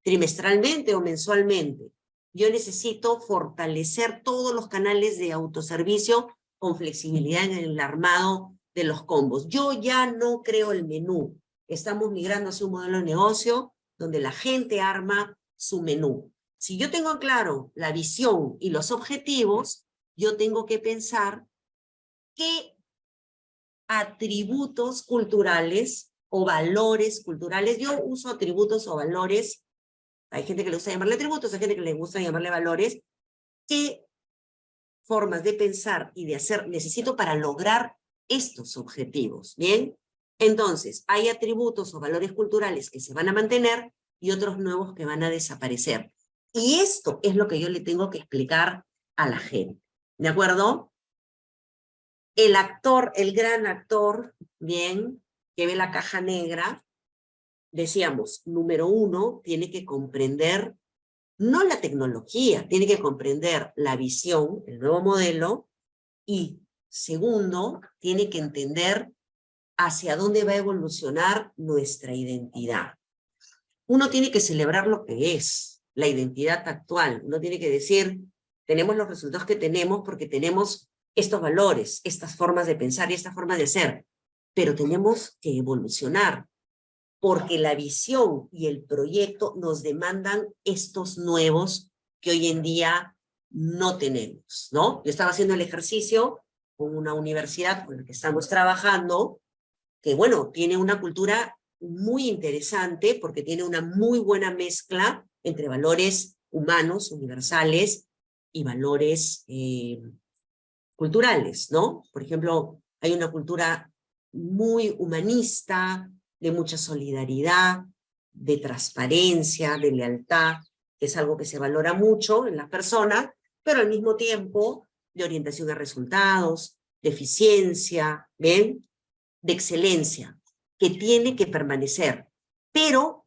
trimestralmente o mensualmente. Yo necesito fortalecer todos los canales de autoservicio con flexibilidad en el armado de los combos. Yo ya no creo el menú. Estamos migrando hacia un modelo de negocio donde la gente arma su menú. Si yo tengo claro la visión y los objetivos, yo tengo que pensar qué atributos culturales o valores culturales. Yo uso atributos o valores. Hay gente que le gusta llamarle atributos, hay gente que le gusta llamarle valores. ¿Qué formas de pensar y de hacer necesito para lograr estos objetivos? Bien, entonces hay atributos o valores culturales que se van a mantener y otros nuevos que van a desaparecer. Y esto es lo que yo le tengo que explicar a la gente. ¿De acuerdo? El actor, el gran actor, bien, que ve la caja negra, decíamos, número uno, tiene que comprender no la tecnología, tiene que comprender la visión, el nuevo modelo, y segundo, tiene que entender hacia dónde va a evolucionar nuestra identidad. Uno tiene que celebrar lo que es, la identidad actual. Uno tiene que decir, tenemos los resultados que tenemos porque tenemos estos valores, estas formas de pensar y estas formas de ser, pero tenemos que evolucionar porque la visión y el proyecto nos demandan estos nuevos que hoy en día no tenemos, ¿no? Yo estaba haciendo el ejercicio con una universidad con la que estamos trabajando, que bueno, tiene una cultura muy interesante porque tiene una muy buena mezcla entre valores humanos, universales, y valores culturales, ¿no? Por ejemplo, hay una cultura muy humanista, de mucha solidaridad, de transparencia, de lealtad, que es algo que se valora mucho en las personas, pero al mismo tiempo de orientación a resultados, de eficiencia, ¿ven? De excelencia, que tiene que permanecer. Pero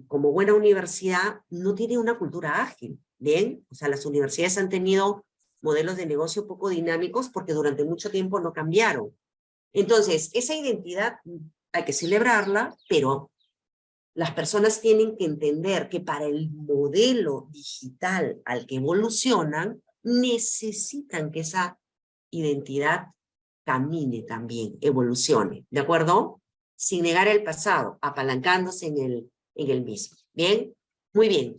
como buena universidad no tiene una cultura ágil, ¿bien? O sea, las universidades han tenido modelos de negocio poco dinámicos porque durante mucho tiempo no cambiaron. Entonces, esa identidad hay que celebrarla, pero las personas tienen que entender que para el modelo digital al que evolucionan, necesitan que esa identidad camine también, evolucione, ¿de acuerdo? Sin negar el pasado, apalancándose en el mismo. ¿Bien? Muy bien.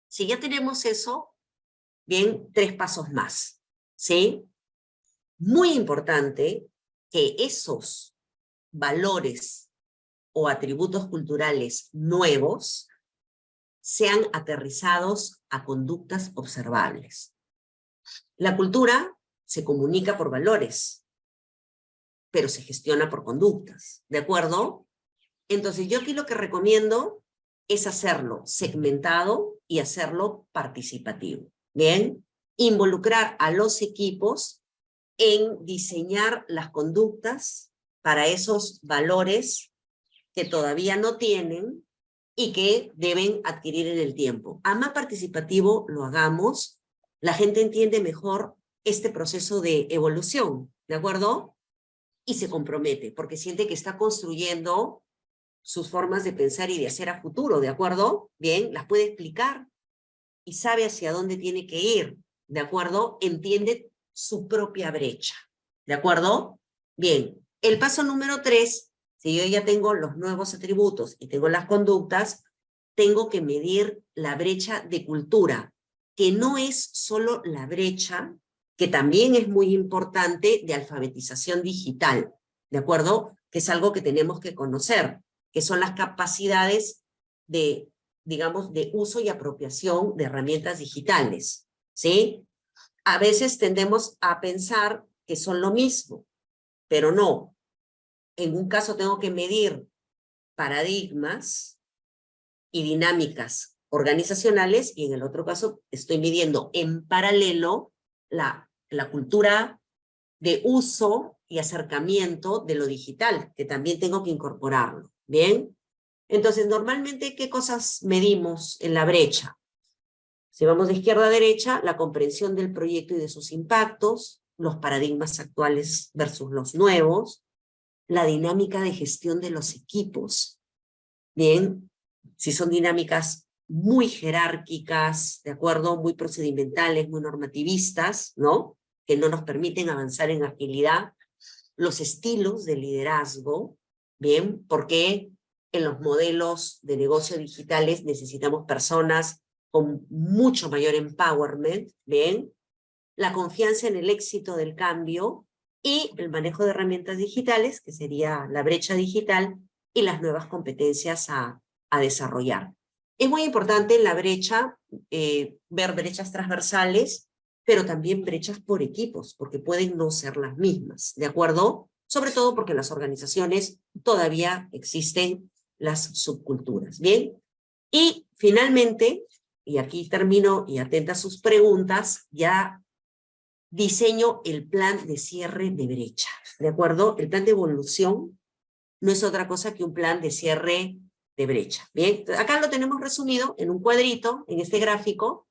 Si ya tenemos eso, bien, 3 pasos más, ¿sí? Muy importante que esos valores o atributos culturales nuevos sean aterrizados a conductas observables. La cultura se comunica por valores, pero se gestiona por conductas, ¿de acuerdo? Entonces yo aquí lo que recomiendo es hacerlo segmentado y hacerlo participativo, ¿bien? Involucrar a los equipos en diseñar las conductas para esos valores que todavía no tienen y que deben adquirir en el tiempo. A más participativo lo hagamos, la gente entiende mejor este proceso de evolución, ¿de acuerdo? Y se compromete, porque siente que está construyendo sus formas de pensar y de hacer a futuro, ¿de acuerdo? Bien, las puede explicar y sabe hacia dónde tiene que ir, ¿de acuerdo? Entiende su propia brecha, ¿de acuerdo? Bien, el paso número 3, si yo ya tengo los nuevos atributos y tengo las conductas, tengo que medir la brecha de cultura, que no es solo la brecha, que también es muy importante, de alfabetización digital, ¿de acuerdo? Que es algo que tenemos que conocer, que son las capacidades de, digamos, de uso y apropiación de herramientas digitales, ¿sí? A veces tendemos a pensar que son lo mismo, pero no. En un caso tengo que medir paradigmas y dinámicas organizacionales, y en el otro caso estoy midiendo en paralelo la cultura de uso y acercamiento de lo digital, que también tengo que incorporarlo, ¿bien? Entonces, normalmente, ¿qué cosas medimos en la brecha? Si vamos de izquierda a derecha, la comprensión del proyecto y de sus impactos, los paradigmas actuales versus los nuevos, la dinámica de gestión de los equipos. Bien, si son dinámicas muy jerárquicas, ¿de acuerdo? Muy procedimentales, muy normativistas, ¿no? Que no nos permiten avanzar en agilidad. Los estilos de liderazgo, ¿bien? Porque en los modelos de negocio digitales necesitamos personas con mucho mayor empowerment, ¿bien? La confianza en el éxito del cambio y el manejo de herramientas digitales, que sería la brecha digital, y las nuevas competencias a desarrollar. Es muy importante en la brecha ver brechas transversales, pero también brechas por equipos, porque pueden no ser las mismas, ¿de acuerdo? Sobre todo porque en las organizaciones todavía existen las subculturas, ¿bien? Y finalmente, y aquí termino y atenta a sus preguntas, ya diseño el plan de cierre de brecha, ¿de acuerdo? El plan de evolución no es otra cosa que un plan de cierre de brecha, ¿bien? Acá lo tenemos resumido en un cuadrito, en este gráfico.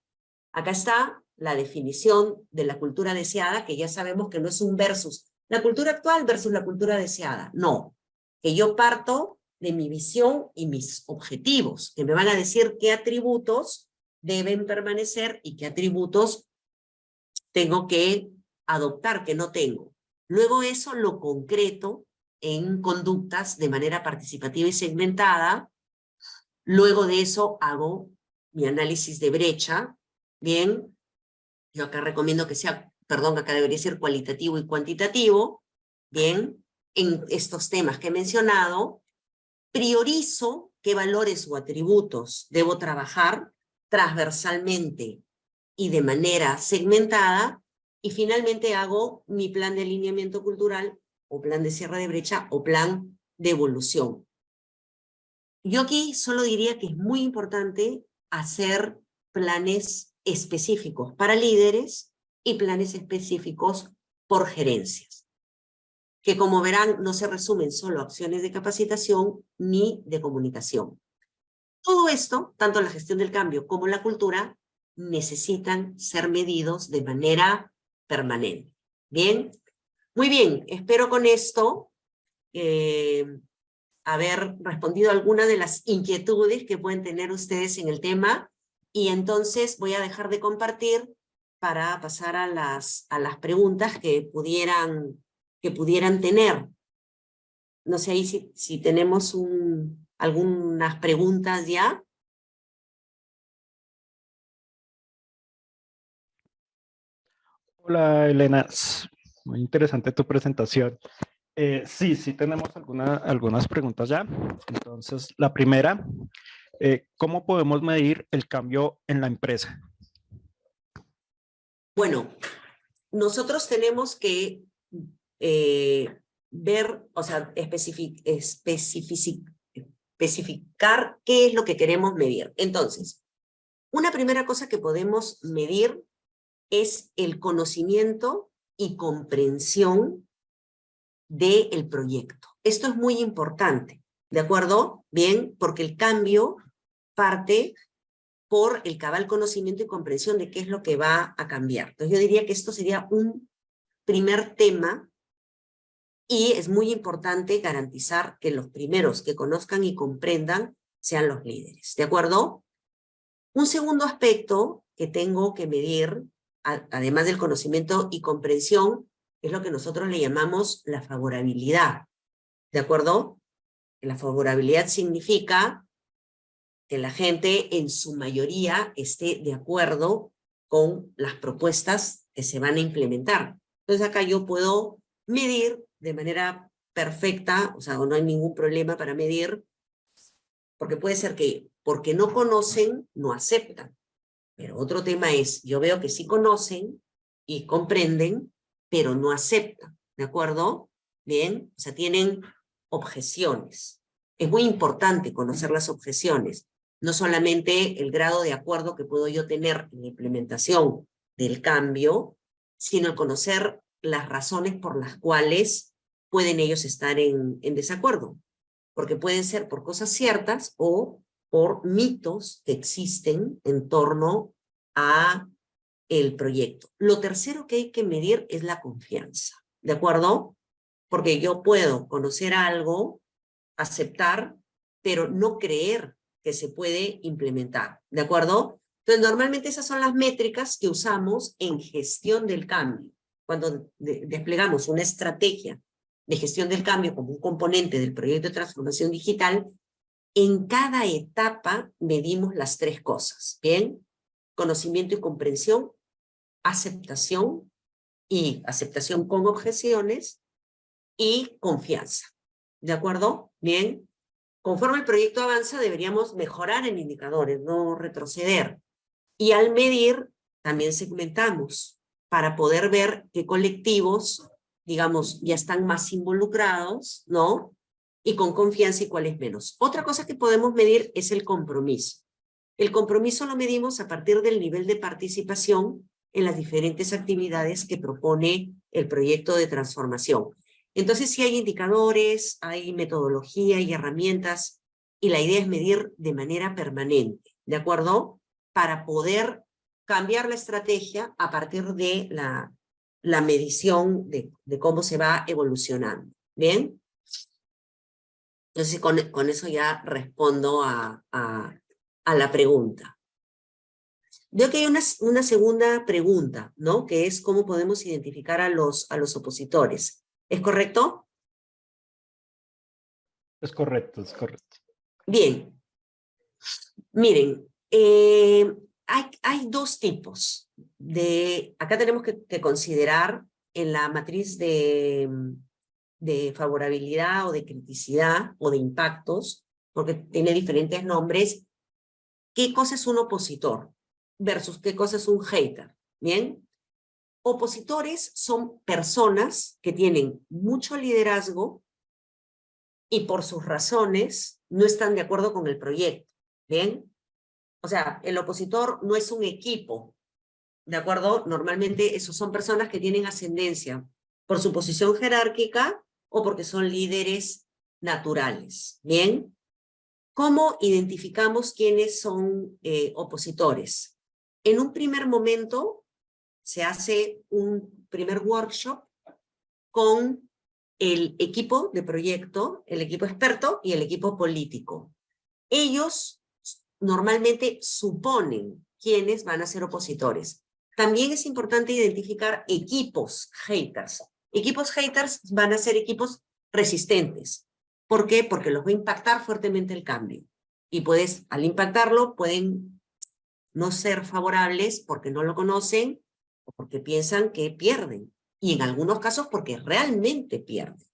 Acá está la definición de la cultura deseada, que ya sabemos que no es un versus, la cultura actual versus la cultura deseada, no, que yo parto de mi visión y mis objetivos, que me van a decir qué atributos deben permanecer y qué atributos tengo que adoptar, que no tengo. Luego eso lo concreto en conductas de manera participativa y segmentada. Luego de eso hago mi análisis de brecha. Bien, yo acá recomiendo que sea, perdón, acá debería ser cualitativo y cuantitativo. Bien, en estos temas que he mencionado, priorizo qué valores o atributos debo trabajar transversalmente y de manera segmentada, y finalmente hago mi plan de alineamiento cultural, o plan de cierre de brecha, o plan de evolución. Yo aquí solo diría que es muy importante hacer planes específicos para líderes y planes específicos por gerencias, que como verán no se resumen solo a acciones de capacitación ni de comunicación. Todo esto, tanto la gestión del cambio como la cultura, necesitan ser medidos de manera permanente. ¿Bien? Muy bien, espero con esto haber respondido a alguna de las inquietudes que pueden tener ustedes en el tema, y entonces voy a dejar de compartir para pasar a las preguntas que pudieran tener. No sé ahí si tenemos algunas preguntas ya. Hola Elena, muy interesante tu presentación. Sí, tenemos algunas preguntas ya. Entonces, la primera, ¿cómo podemos medir el cambio en la empresa? Bueno, nosotros tenemos que ver, o sea, especificar qué es lo que queremos medir. Entonces, una primera cosa que podemos medir es el conocimiento y comprensión del proyecto. Esto es muy importante, ¿De acuerdo? Bien, porque el cambio parte por el cabal conocimiento y comprensión de qué es lo que va a cambiar. Entonces yo diría que esto sería un primer tema y es muy importante garantizar que los primeros que conozcan y comprendan sean los líderes. ¿De acuerdo? Un segundo aspecto que tengo que medir, además del conocimiento y comprensión, es lo que nosotros le llamamos la favorabilidad. ¿De acuerdo? La favorabilidad significa que la gente en su mayoría esté de acuerdo con las propuestas que se van a implementar. Entonces acá yo puedo medir de manera perfecta, o sea, no hay ningún problema para medir, porque puede ser que porque no conocen, no aceptan. Pero otro tema es, yo veo que sí conocen y comprenden, pero no aceptan, ¿de acuerdo? Bien, o sea, tienen objeciones. Es muy importante conocer las objeciones, no solamente el grado de acuerdo que puedo yo tener en la implementación del cambio, sino el conocer las razones por las cuales pueden ellos estar en desacuerdo, porque pueden ser por cosas ciertas o por mitos que existen en torno a el proyecto. Lo tercero que hay que medir es la confianza, ¿de acuerdo? Porque yo puedo conocer algo, aceptar, pero no creer que se puede implementar, ¿de acuerdo? Entonces, normalmente esas son las métricas que usamos en gestión del cambio. Cuando desplegamos una estrategia de gestión del cambio como un componente del proyecto de transformación digital, en cada etapa medimos las tres cosas, ¿bien? Conocimiento y comprensión, aceptación y aceptación con objeciones y confianza. ¿De acuerdo? Bien. Conforme el proyecto avanza, deberíamos mejorar en indicadores, no retroceder. Y al medir, también segmentamos para poder ver qué colectivos, digamos, ya están más involucrados, ¿no? Y con confianza y cuáles menos. Otra cosa que podemos medir es el compromiso. El compromiso lo medimos a partir del nivel de participación en las diferentes actividades que propone el proyecto de transformación. Entonces, sí hay indicadores, hay metodología y herramientas, y la idea es medir de manera permanente, ¿de acuerdo? Para poder cambiar la estrategia a partir de la medición de cómo se va evolucionando. ¿Bien? Entonces, con eso ya respondo a la pregunta. Veo que hay una segunda pregunta, ¿no? Que es cómo podemos identificar a los opositores. ¿Es correcto? Es correcto, es correcto. Bien. Miren, hay dos tipos. Acá tenemos que considerar en la matriz de favorabilidad o de criticidad o de impactos, porque tiene diferentes nombres, qué cosa es un opositor versus qué cosa es un hater. ¿Bien? Opositores son personas que tienen mucho liderazgo y por sus razones no están de acuerdo con el proyecto. ¿Bien? O sea, el opositor no es un equipo, ¿de acuerdo? Normalmente esos son personas que tienen ascendencia por su posición jerárquica o porque son líderes naturales. ¿Bien? ¿Cómo identificamos quiénes son opositores? En un primer momento se hace un primer workshop con el equipo de proyecto, el equipo experto y el equipo político. Ellos normalmente suponen quiénes van a ser opositores. También es importante identificar equipos haters. Equipos haters van a ser equipos resistentes. ¿Por qué? Porque los va a impactar fuertemente el cambio. Y al impactarlo, pueden no ser favorables porque no lo conocen o porque piensan que pierden. Y en algunos casos porque realmente pierden.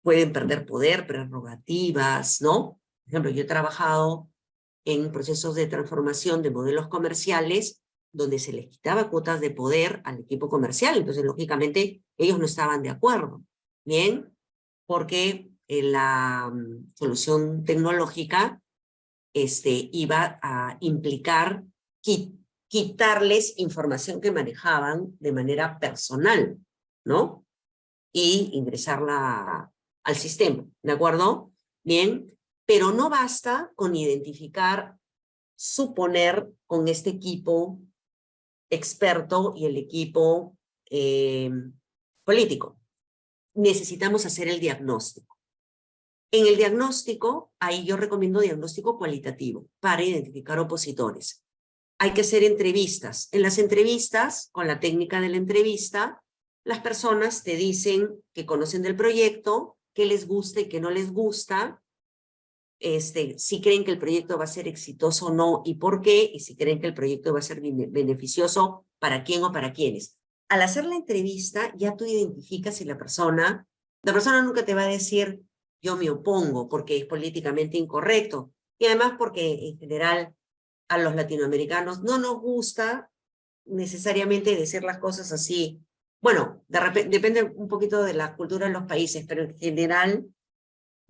Pueden perder poder, prerrogativas, ¿no? Por ejemplo, yo he trabajado en procesos de transformación de modelos comerciales donde se les quitaba cuotas de poder al equipo comercial. Entonces, lógicamente, ellos no estaban de acuerdo. ¿Bien? Porque la solución tecnológica iba a implicar quitarles información que manejaban de manera personal, ¿no? Y ingresarla al sistema, ¿de acuerdo? Bien, pero no basta con identificar, suponer con este equipo experto y el equipo político. Necesitamos hacer el diagnóstico. En el diagnóstico, ahí yo recomiendo diagnóstico cualitativo para identificar opositores. Hay que hacer entrevistas. En las entrevistas, con la técnica de la entrevista, las personas te dicen que conocen del proyecto, qué les gusta y qué no les gusta, si creen que el proyecto va a ser exitoso o no y por qué, y si creen que el proyecto va a ser beneficioso para quién o para quiénes. Al hacer la entrevista, ya tú identificas si la persona nunca te va a decir, yo me opongo porque es políticamente incorrecto, y además porque en general a los latinoamericanos no nos gusta necesariamente decir las cosas así. Bueno, de repente, depende un poquito de la cultura de los países, pero en general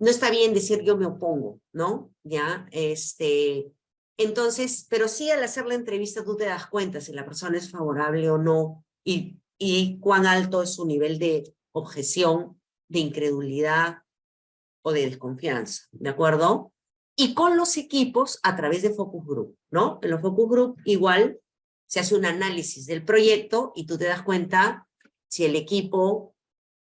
no está bien decir yo me opongo, ¿no? Ya, entonces, pero sí al hacer la entrevista tú te das cuenta si la persona es favorable o no y cuán alto es su nivel de objeción, de incredulidad o de desconfianza, ¿de acuerdo? Y con los equipos a través de focus group, ¿no? En los focus group igual se hace un análisis del proyecto y tú te das cuenta si el equipo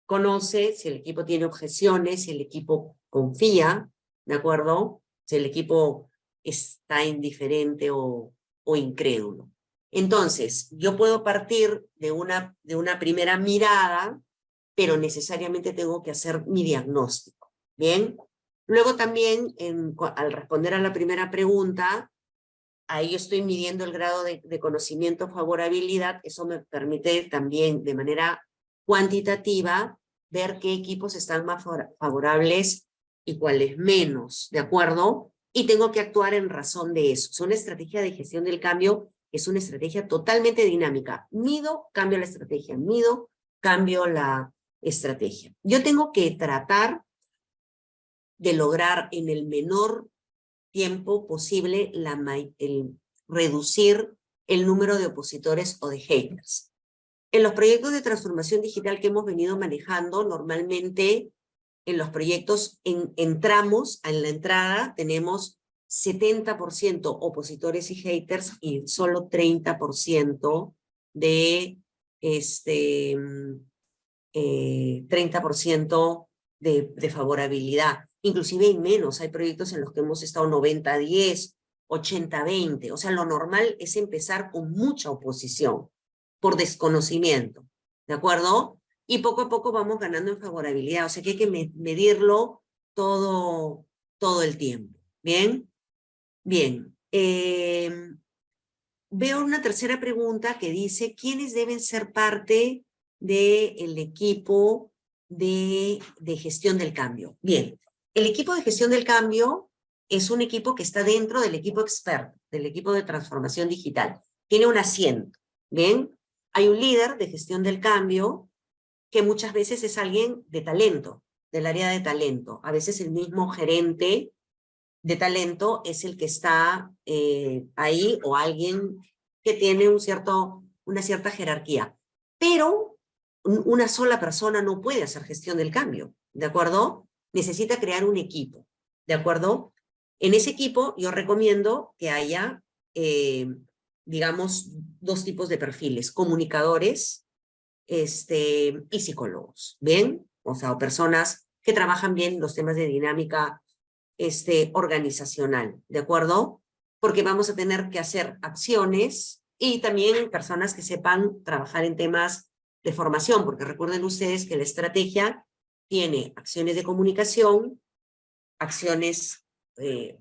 conoce, si el equipo tiene objeciones, si el equipo confía, ¿de acuerdo? Si el equipo está indiferente o incrédulo. Entonces, yo puedo partir de una primera mirada, pero necesariamente tengo que hacer mi diagnóstico, ¿bien? Luego también, al responder a la primera pregunta, ahí yo estoy midiendo el grado de conocimiento, favorabilidad, eso me permite también de manera cuantitativa ver qué equipos están más favorables y cuáles menos, ¿de acuerdo? Y tengo que actuar en razón de eso. Es una estrategia de gestión del cambio, es una estrategia totalmente dinámica. Mido, cambio la estrategia, mido, cambio la estrategia. Yo tengo que tratar de lograr en el menor tiempo posible reducir el número de opositores o de haters. En los proyectos de transformación digital que hemos venido manejando, normalmente en los proyectos entramos, en la entrada tenemos 70% opositores y haters y solo 30% de 30% de favorabilidad. Inclusive hay menos, hay proyectos en los que hemos estado 90-10, 80-20. O sea, lo normal es empezar con mucha oposición por desconocimiento, ¿de acuerdo? Y poco a poco vamos ganando en favorabilidad. O sea que hay que medirlo todo el tiempo. ¿Bien? Bien. Veo una tercera pregunta que dice, ¿quiénes deben ser parte del equipo de gestión del cambio? Bien, el equipo de gestión del cambio es un equipo que está dentro del equipo experto, del equipo de transformación digital. Tiene un asiento, ¿bien? Hay un líder de gestión del cambio que muchas veces es alguien de talento, del área de talento. A veces el mismo gerente de talento es el que está ahí o alguien que tiene una cierta jerarquía. Pero una sola persona no puede hacer gestión del cambio, ¿de acuerdo? Necesita crear un equipo, ¿de acuerdo? En ese equipo yo recomiendo que haya, digamos, dos tipos de perfiles, comunicadores y psicólogos, ¿bien? O sea, o personas que trabajan bien los temas de dinámica organizacional, ¿de acuerdo? Porque vamos a tener que hacer acciones y también personas que sepan trabajar en temas de formación, porque recuerden ustedes que la estrategia tiene acciones de comunicación, acciones,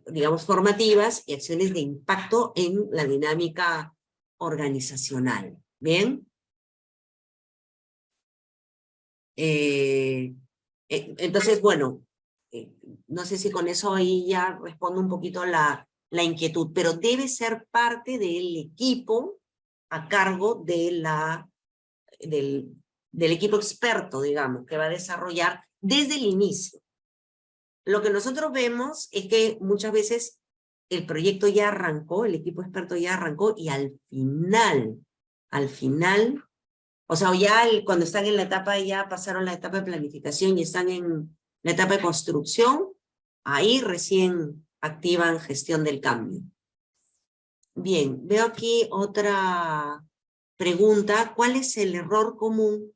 digamos, formativas y acciones de impacto en la dinámica organizacional. ¿Bien? Entonces, bueno, no sé si con eso ahí ya respondo un poquito la inquietud, pero debe ser parte del equipo a cargo del equipo experto, digamos, que va a desarrollar desde el inicio. Lo que nosotros vemos es que muchas veces el proyecto ya arrancó, el equipo experto ya arrancó y al final, o sea, ya cuando están en la etapa, ya pasaron la etapa de planificación y están en La etapa de construcción, ahí recién activan gestión del cambio. Bien, veo aquí otra pregunta. ¿Cuál es el error común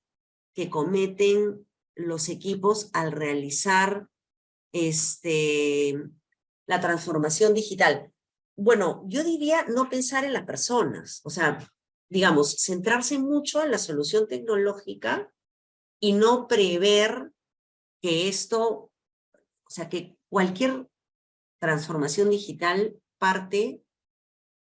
que cometen los equipos al realizar la transformación digital? Bueno, yo diría no pensar en las personas, o sea, digamos, centrarse mucho en la solución tecnológica y no prever que esto, o sea, que cualquier transformación digital parte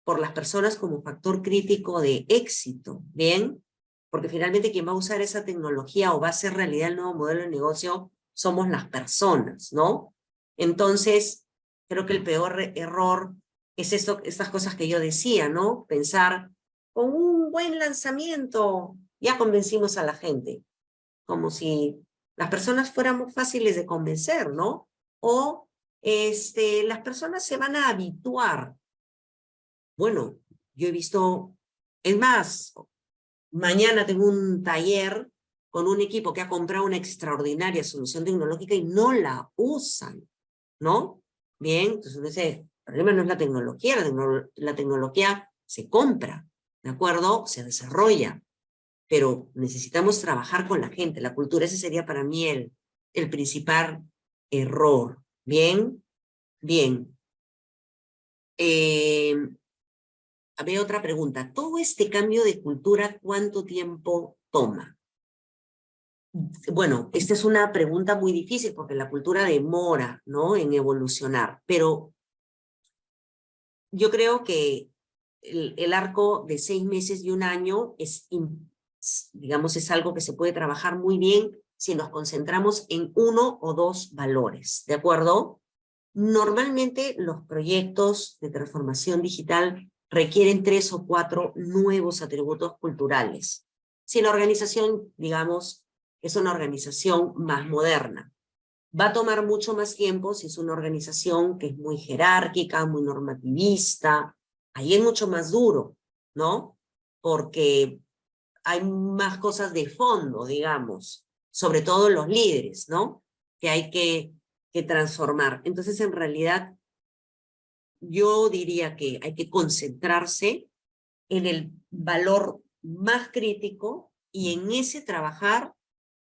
por las personas como factor crítico de éxito, ¿bien? Porque finalmente quien va a usar esa tecnología o va a hacer realidad el nuevo modelo de negocio somos las personas, ¿no? Entonces, creo que el peor error es estas cosas que yo decía, ¿no? Pensar, con un buen lanzamiento ya convencimos a la gente, como si las personas fuéramos fáciles de convencer, ¿no? O las personas se van a habituar. Bueno, yo he visto, es más, mañana tengo un taller con un equipo que ha comprado una extraordinaria solución tecnológica y no la usan, ¿no? Bien, entonces uno dice, el problema no es la tecnología, la tecnología se compra, ¿de acuerdo? Se desarrolla, pero necesitamos trabajar con la gente, la cultura, ese sería para mí el principal error. Bien, bien. Había otra pregunta. ¿Todo este cambio de cultura cuánto tiempo toma? Bueno, esta es una pregunta muy difícil porque la cultura demora, ¿no?, en evolucionar, pero yo creo que el arco de 6 meses y un año digamos, es algo que se puede trabajar muy bien si nos concentramos en 1 o 2 valores, ¿de acuerdo? Normalmente los proyectos de transformación digital requieren 3 o 4 nuevos atributos culturales. Si la organización, digamos, es una organización más moderna, va a tomar mucho más tiempo si es una organización que es muy jerárquica, muy normativista. Ahí es mucho más duro, ¿no? Porque hay más cosas de fondo, digamos, sobre todo los líderes, ¿no? Que hay que transformar. Entonces, en realidad, yo diría que hay que concentrarse en el valor más crítico y en ese trabajar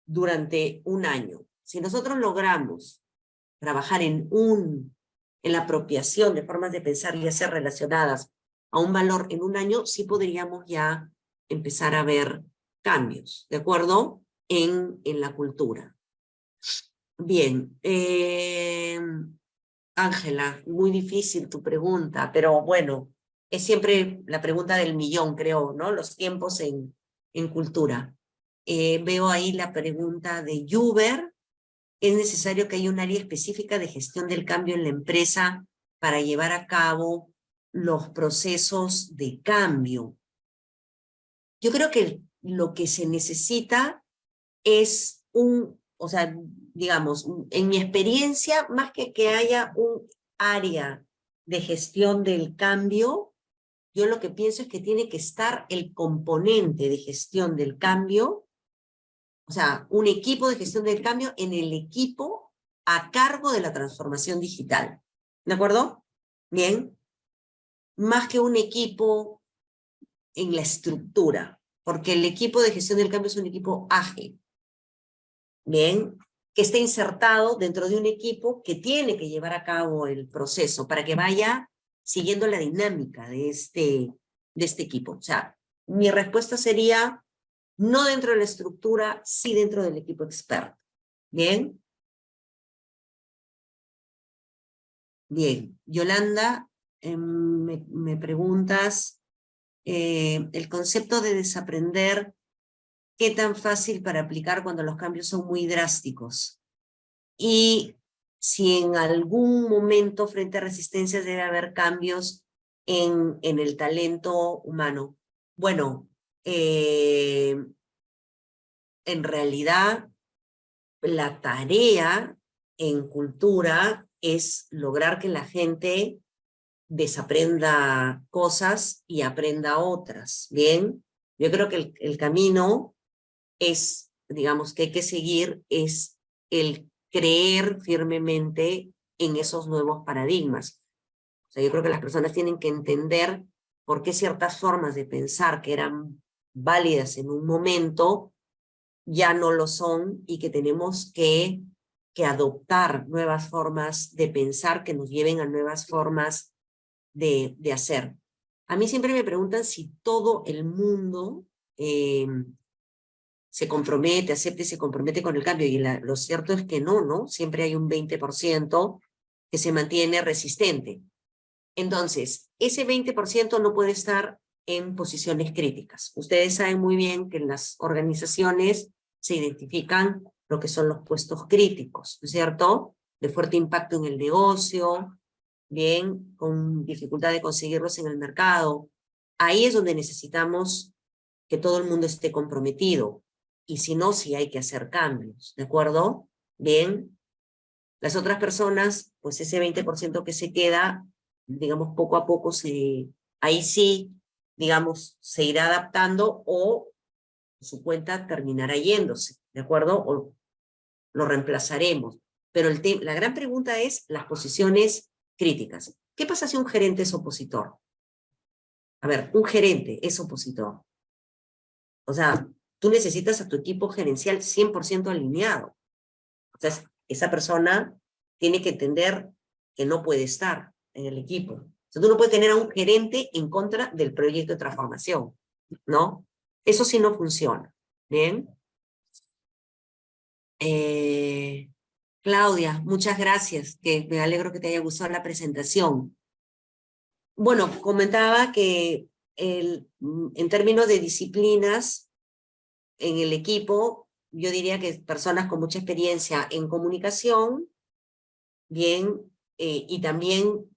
durante un año. Si nosotros logramos trabajar en la apropiación de formas de pensar y hacer relacionadas a un valor en un año, sí podríamos ya empezar a ver cambios, ¿de acuerdo? En la cultura. Bien, Ángela, muy difícil tu pregunta, pero bueno, es siempre la pregunta del millón, creo, ¿no? Los tiempos en cultura. Veo ahí la pregunta de Juber. ¿Es necesario que haya un área específica de gestión del cambio en la empresa para llevar a cabo los procesos de cambio? Yo creo que lo que se necesita es o sea, digamos, en mi experiencia, más que haya un área de gestión del cambio, yo lo que pienso es que tiene que estar el componente de gestión del cambio, o sea, un equipo de gestión del cambio en el equipo a cargo de la transformación digital. ¿De acuerdo? Bien. Más que un equipo en la estructura, porque el equipo de gestión del cambio es un equipo ágil. Bien, que esté insertado dentro de un equipo que tiene que llevar a cabo el proceso para que vaya siguiendo la dinámica de este equipo. O sea, mi respuesta sería no dentro de la estructura, sí dentro del equipo experto. Bien. Bien. Yolanda, me preguntas el concepto de desaprender. ¿Qué tan fácil para aplicar cuando los cambios son muy drásticos? Y si en algún momento frente a resistencias debe haber cambios en el talento humano. Bueno, en realidad la tarea en cultura es lograr que la gente desaprenda cosas y aprenda otras, ¿bien? Yo creo que el camino es, digamos, que hay que seguir es el creer firmemente en esos nuevos paradigmas. O sea, yo creo que las personas tienen que entender por qué ciertas formas de pensar que eran válidas en un momento ya no lo son y que tenemos que adoptar nuevas formas de pensar que nos lleven a nuevas formas de hacer. A mí siempre me preguntan si todo el mundo se compromete, acepta y se compromete con el cambio, y lo cierto es que no, ¿no? Siempre hay un 20% que se mantiene resistente. Entonces, ese 20% no puede estar en posiciones críticas. Ustedes saben muy bien que en las organizaciones se identifican lo que son los puestos críticos, ¿no es cierto? De fuerte impacto en el negocio, bien, con dificultad de conseguirlos en el mercado. Ahí es donde necesitamos que todo el mundo esté comprometido. Y si no, sí hay que hacer cambios, ¿de acuerdo? Bien. Las otras personas, pues ese 20% que se queda, digamos, poco a poco ahí sí, digamos, se irá adaptando o su cuenta terminará yéndose, ¿de acuerdo? O lo reemplazaremos. Pero la gran pregunta es las posiciones críticas. ¿Qué pasa si un gerente es opositor? A ver, un gerente es opositor. O sea, tú necesitas a tu equipo gerencial 100% alineado. O sea, esa persona tiene que entender que no puede estar en el equipo. O sea, tú no puedes tener a un gerente en contra del proyecto de transformación, ¿no? Eso sí no funciona. ¿Bien? Claudia, muchas gracias, que me alegro que te haya gustado la presentación. Bueno, comentaba que en términos de disciplinas en el equipo, yo diría que personas con mucha experiencia en comunicación, bien, y también,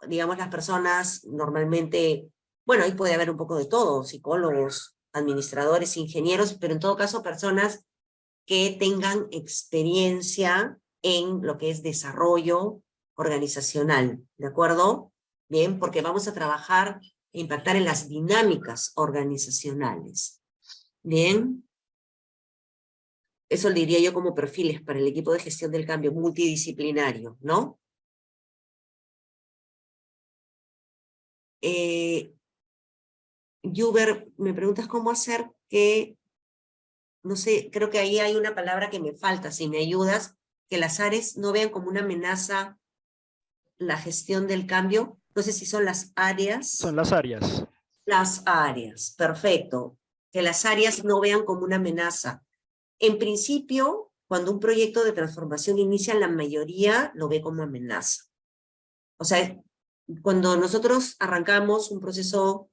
digamos, las personas normalmente, bueno, ahí puede haber un poco de todo, psicólogos, administradores, ingenieros, pero en todo caso personas que tengan experiencia en lo que es desarrollo organizacional, ¿de acuerdo? Bien, porque vamos a trabajar e impactar en las dinámicas organizacionales. Bien. Eso lo diría yo como perfiles para el equipo de gestión del cambio multidisciplinario, ¿no? Yuber, me preguntas cómo hacer que, no sé, creo que ahí hay una palabra que me falta, si me ayudas, que las áreas no vean como una amenaza la gestión del cambio. No sé si son las áreas. Son las áreas. Las áreas, perfecto. Que las áreas no vean como una amenaza. En principio, cuando un proyecto de transformación inicia, la mayoría lo ve como amenaza. O sea, cuando nosotros arrancamos un proceso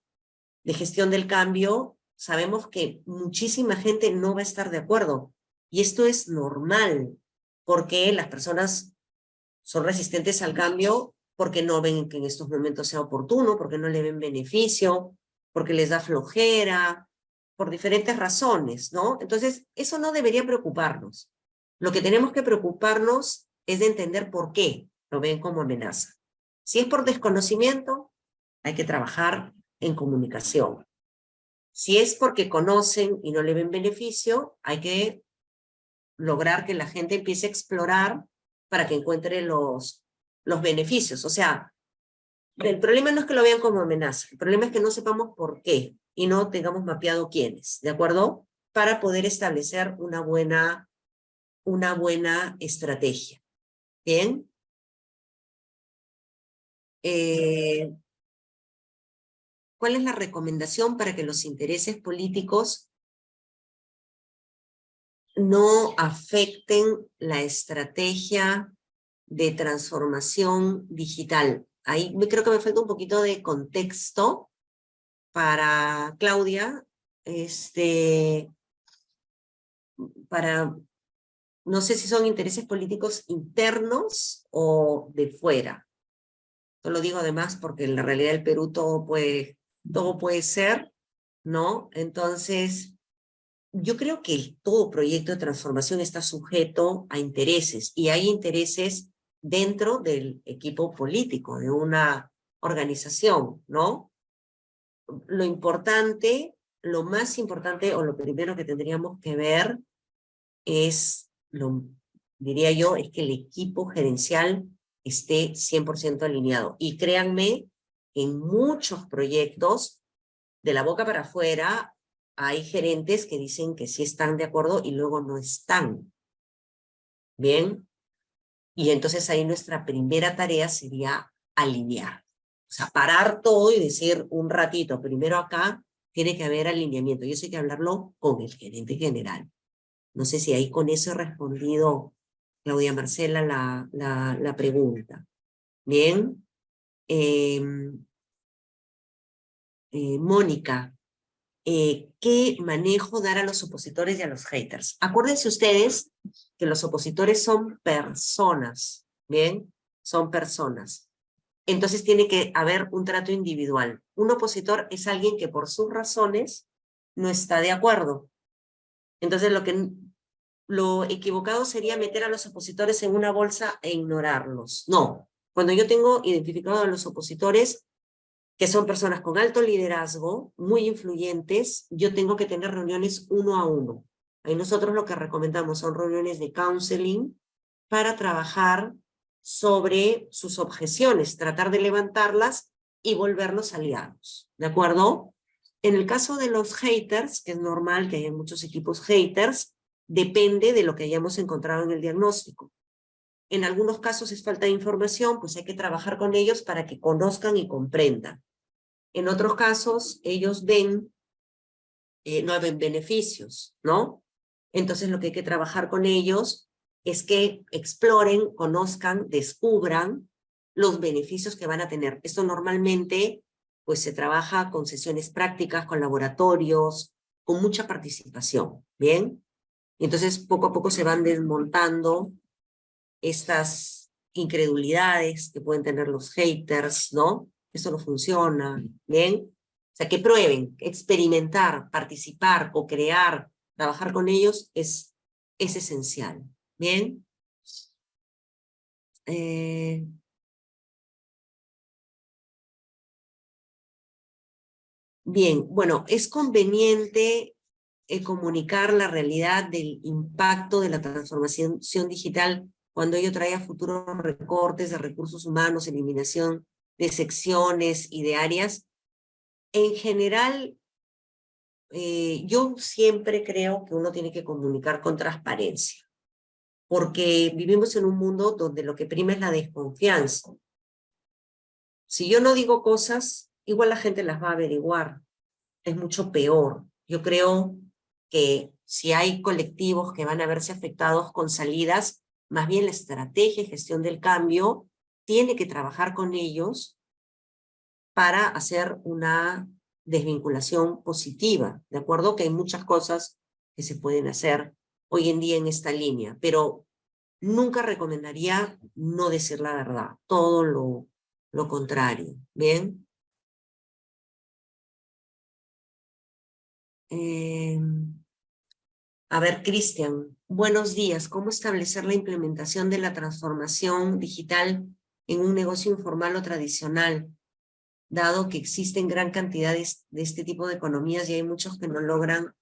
de gestión del cambio, sabemos que muchísima gente no va a estar de acuerdo. Y esto es normal, porque las personas son resistentes al cambio porque no ven que en estos momentos sea oportuno, porque no le ven beneficio, porque les da flojera, por diferentes razones, ¿no? Entonces, eso no debería preocuparnos. Lo que tenemos que preocuparnos es de entender por qué lo ven como amenaza. Si es por desconocimiento, hay que trabajar en comunicación. Si es porque conocen y no le ven beneficio, hay que lograr que la gente empiece a explorar para que encuentre los beneficios. O sea, el problema no es que lo vean como amenaza, el problema es que no sepamos por qué y no tengamos mapeado quiénes, ¿de acuerdo? Para poder establecer una buena estrategia. ¿Bien? ¿Cuál es la recomendación para que los intereses políticos no afecten la estrategia de transformación digital? Ahí creo que me falta un poquito de contexto para Claudia, para, no sé si son intereses políticos internos o de fuera. Yo lo digo además porque en la realidad del Perú todo puede ser, ¿no? Entonces, yo creo que todo proyecto de transformación está sujeto a intereses, y hay intereses dentro del equipo político, de una organización, ¿no? Lo importante, lo más importante, o lo primero que tendríamos que ver es diría yo, es que el equipo gerencial esté 100% alineado. Y créanme, en muchos proyectos, de la boca para afuera, hay gerentes que dicen que sí están de acuerdo y luego no están. ¿Bien? Y entonces ahí nuestra primera tarea sería alinear. O sea, parar todo y decir un ratito, primero acá tiene que haber alineamiento. Y eso hay que hablarlo con el gerente general. No sé si ahí con eso he respondido, Claudia Marcela, la pregunta. Bien. Mónica, ¿qué manejo dar a los opositores y a los haters? Acuérdense ustedes que los opositores son personas, ¿bien? Son personas. Entonces tiene que haber un trato individual. Un opositor es alguien que por sus razones no está de acuerdo. Entonces lo equivocado sería meter a los opositores en una bolsa e ignorarlos. No. Cuando yo tengo identificado a los opositores, que son personas con alto liderazgo, muy influyentes, yo tengo que tener reuniones uno a uno. Ahí nosotros lo que recomendamos son reuniones de counseling para trabajar sobre sus objeciones, tratar de levantarlas y volverlos aliados, ¿de acuerdo? En el caso de los haters, que es normal que haya muchos equipos haters, depende de lo que hayamos encontrado en el diagnóstico. En algunos casos es falta de información, pues hay que trabajar con ellos para que conozcan y comprendan. En otros casos, ellos no ven beneficios, ¿no? Entonces lo que hay que trabajar con ellos es que exploren, conozcan, descubran los beneficios que van a tener. Esto normalmente pues se trabaja con sesiones prácticas, con laboratorios, con mucha participación, ¿bien? Y entonces poco a poco se van desmontando estas incredulidades que pueden tener los haters, ¿no? Eso no funciona, ¿bien? O sea, que prueben, experimentar, participar, co-crear, trabajar con ellos es esencial, ¿bien? Bien, bueno, es conveniente comunicar la realidad del impacto de la transformación digital cuando ello trae a futuros recortes de recursos humanos, eliminación de secciones y de áreas. En general, yo siempre creo que uno tiene que comunicar con transparencia, porque vivimos en un mundo donde lo que prima es la desconfianza. Si yo no digo cosas, igual la gente las va a averiguar. Es mucho peor. Yo creo que si hay colectivos que van a verse afectados con salidas, más bien la estrategia y gestión del cambio tiene que trabajar con ellos para hacer una desvinculación positiva, ¿de acuerdo? Que hay muchas cosas que se pueden hacer hoy en día en esta línea, pero nunca recomendaría no decir la verdad, todo lo contrario, ¿bien? A ver, Cristian, buenos días. ¿Cómo establecer la implementación de la transformación digital en un negocio informal o tradicional? Dado que existen gran cantidad de este tipo de economías y hay muchos que no logran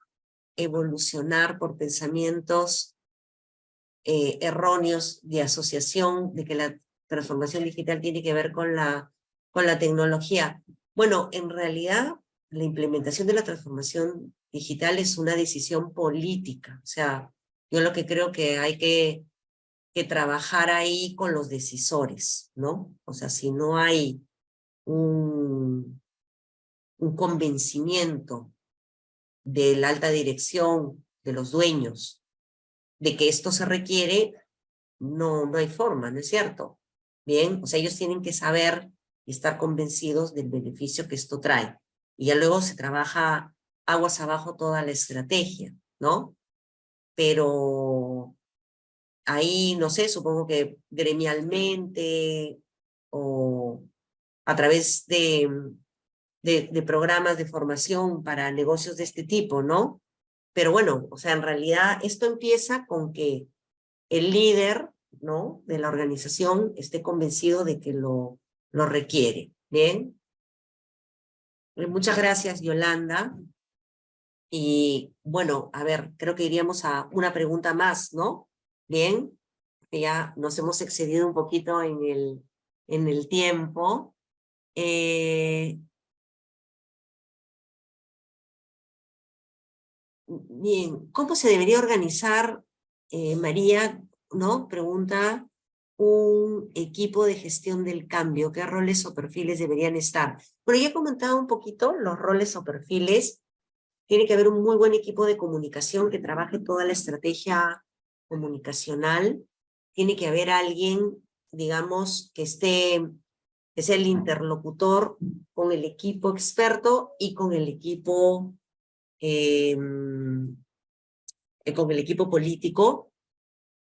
evolucionar por pensamientos erróneos de asociación, de que la transformación digital tiene que ver con la tecnología. Bueno, en realidad, la implementación de la transformación digital es una decisión política. O sea, yo lo que creo que hay que trabajar ahí con los decisores, ¿no? O sea, si no hay un convencimiento de la alta dirección, de los dueños, de que esto se requiere, no hay forma, ¿no es cierto? Bien, o sea, ellos tienen que saber y estar convencidos del beneficio que esto trae. Y ya luego se trabaja aguas abajo toda la estrategia, ¿no? Pero ahí, no sé, supongo que gremialmente o a través de programas de formación para negocios de este tipo, ¿no? Pero bueno, o sea, en realidad esto empieza con que el líder, ¿no?, de la organización esté convencido de que lo requiere. Bien. Muchas gracias, Yolanda. Y bueno, a ver, creo que iríamos a una pregunta más, ¿no? Bien. que ya nos hemos excedido un poquito en el tiempo. Bien, ¿cómo se debería organizar, María, ¿no? Pregunta, un equipo de gestión del cambio. ¿Qué roles o perfiles deberían estar? Bueno, ya he comentado un poquito los roles o perfiles. Tiene que haber un muy buen equipo de comunicación que trabaje toda la estrategia comunicacional. Tiene que haber alguien, digamos, que sea el interlocutor con el equipo experto y con el equipo político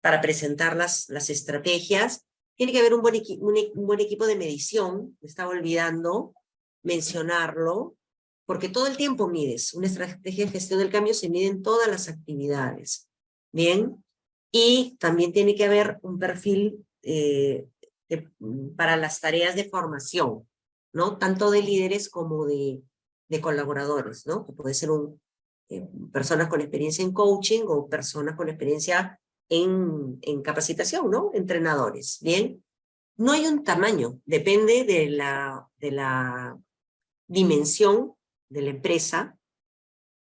para presentar las estrategias. Tiene que haber un buen equipo de medición, me estaba olvidando mencionarlo, porque todo el tiempo mides. Una estrategia de gestión del cambio se mide en todas las actividades. Bien, y también tiene que haber un perfil para las tareas de formación, ¿no? Tanto de líderes como de colaboradores, ¿no? Que puede ser personas con experiencia en coaching o personas con experiencia en capacitación, ¿no? Entrenadores, ¿bien? No hay un tamaño, depende de la dimensión de la empresa,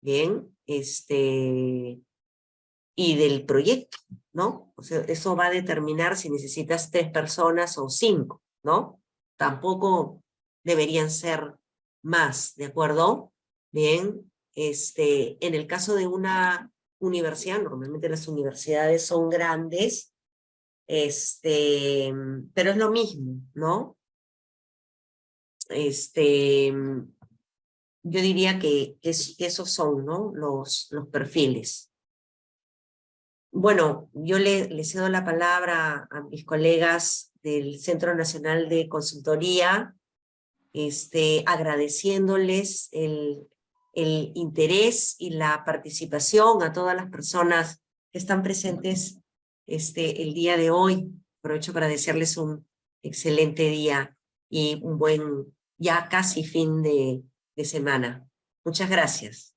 ¿bien? Y del proyecto, ¿no? O sea, eso va a determinar si necesitas 3 personas o 5, ¿no? Tampoco deberían ser más, ¿de acuerdo? Bien, en el caso de una universidad, normalmente las universidades son grandes, pero es lo mismo, ¿no? Yo diría que esos son, ¿no? Los perfiles. Bueno, yo le cedo la palabra a mis colegas del Centro Nacional de Consultoría, agradeciéndoles el interés y la participación a todas las personas que están presentes el día de hoy. Aprovecho para desearles un excelente día y un buen, ya casi fin de semana. Muchas gracias.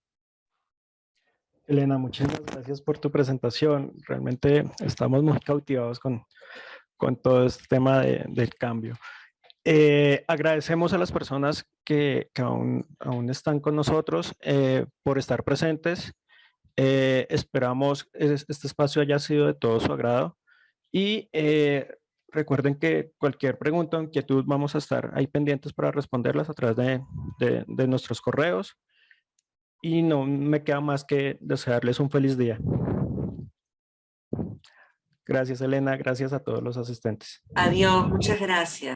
Elena, muchas gracias por tu presentación. Realmente estamos muy cautivados con todo este tema del cambio. Agradecemos a las personas que aún están con nosotros por estar presentes. Esperamos este espacio haya sido de todo su agrado y recuerden que cualquier pregunta o inquietud vamos a estar ahí pendientes para responderlas a través de nuestros correos. Y no me queda más que desearles un feliz día. Gracias, Elena. Gracias a todos los asistentes. Adiós, muchas gracias.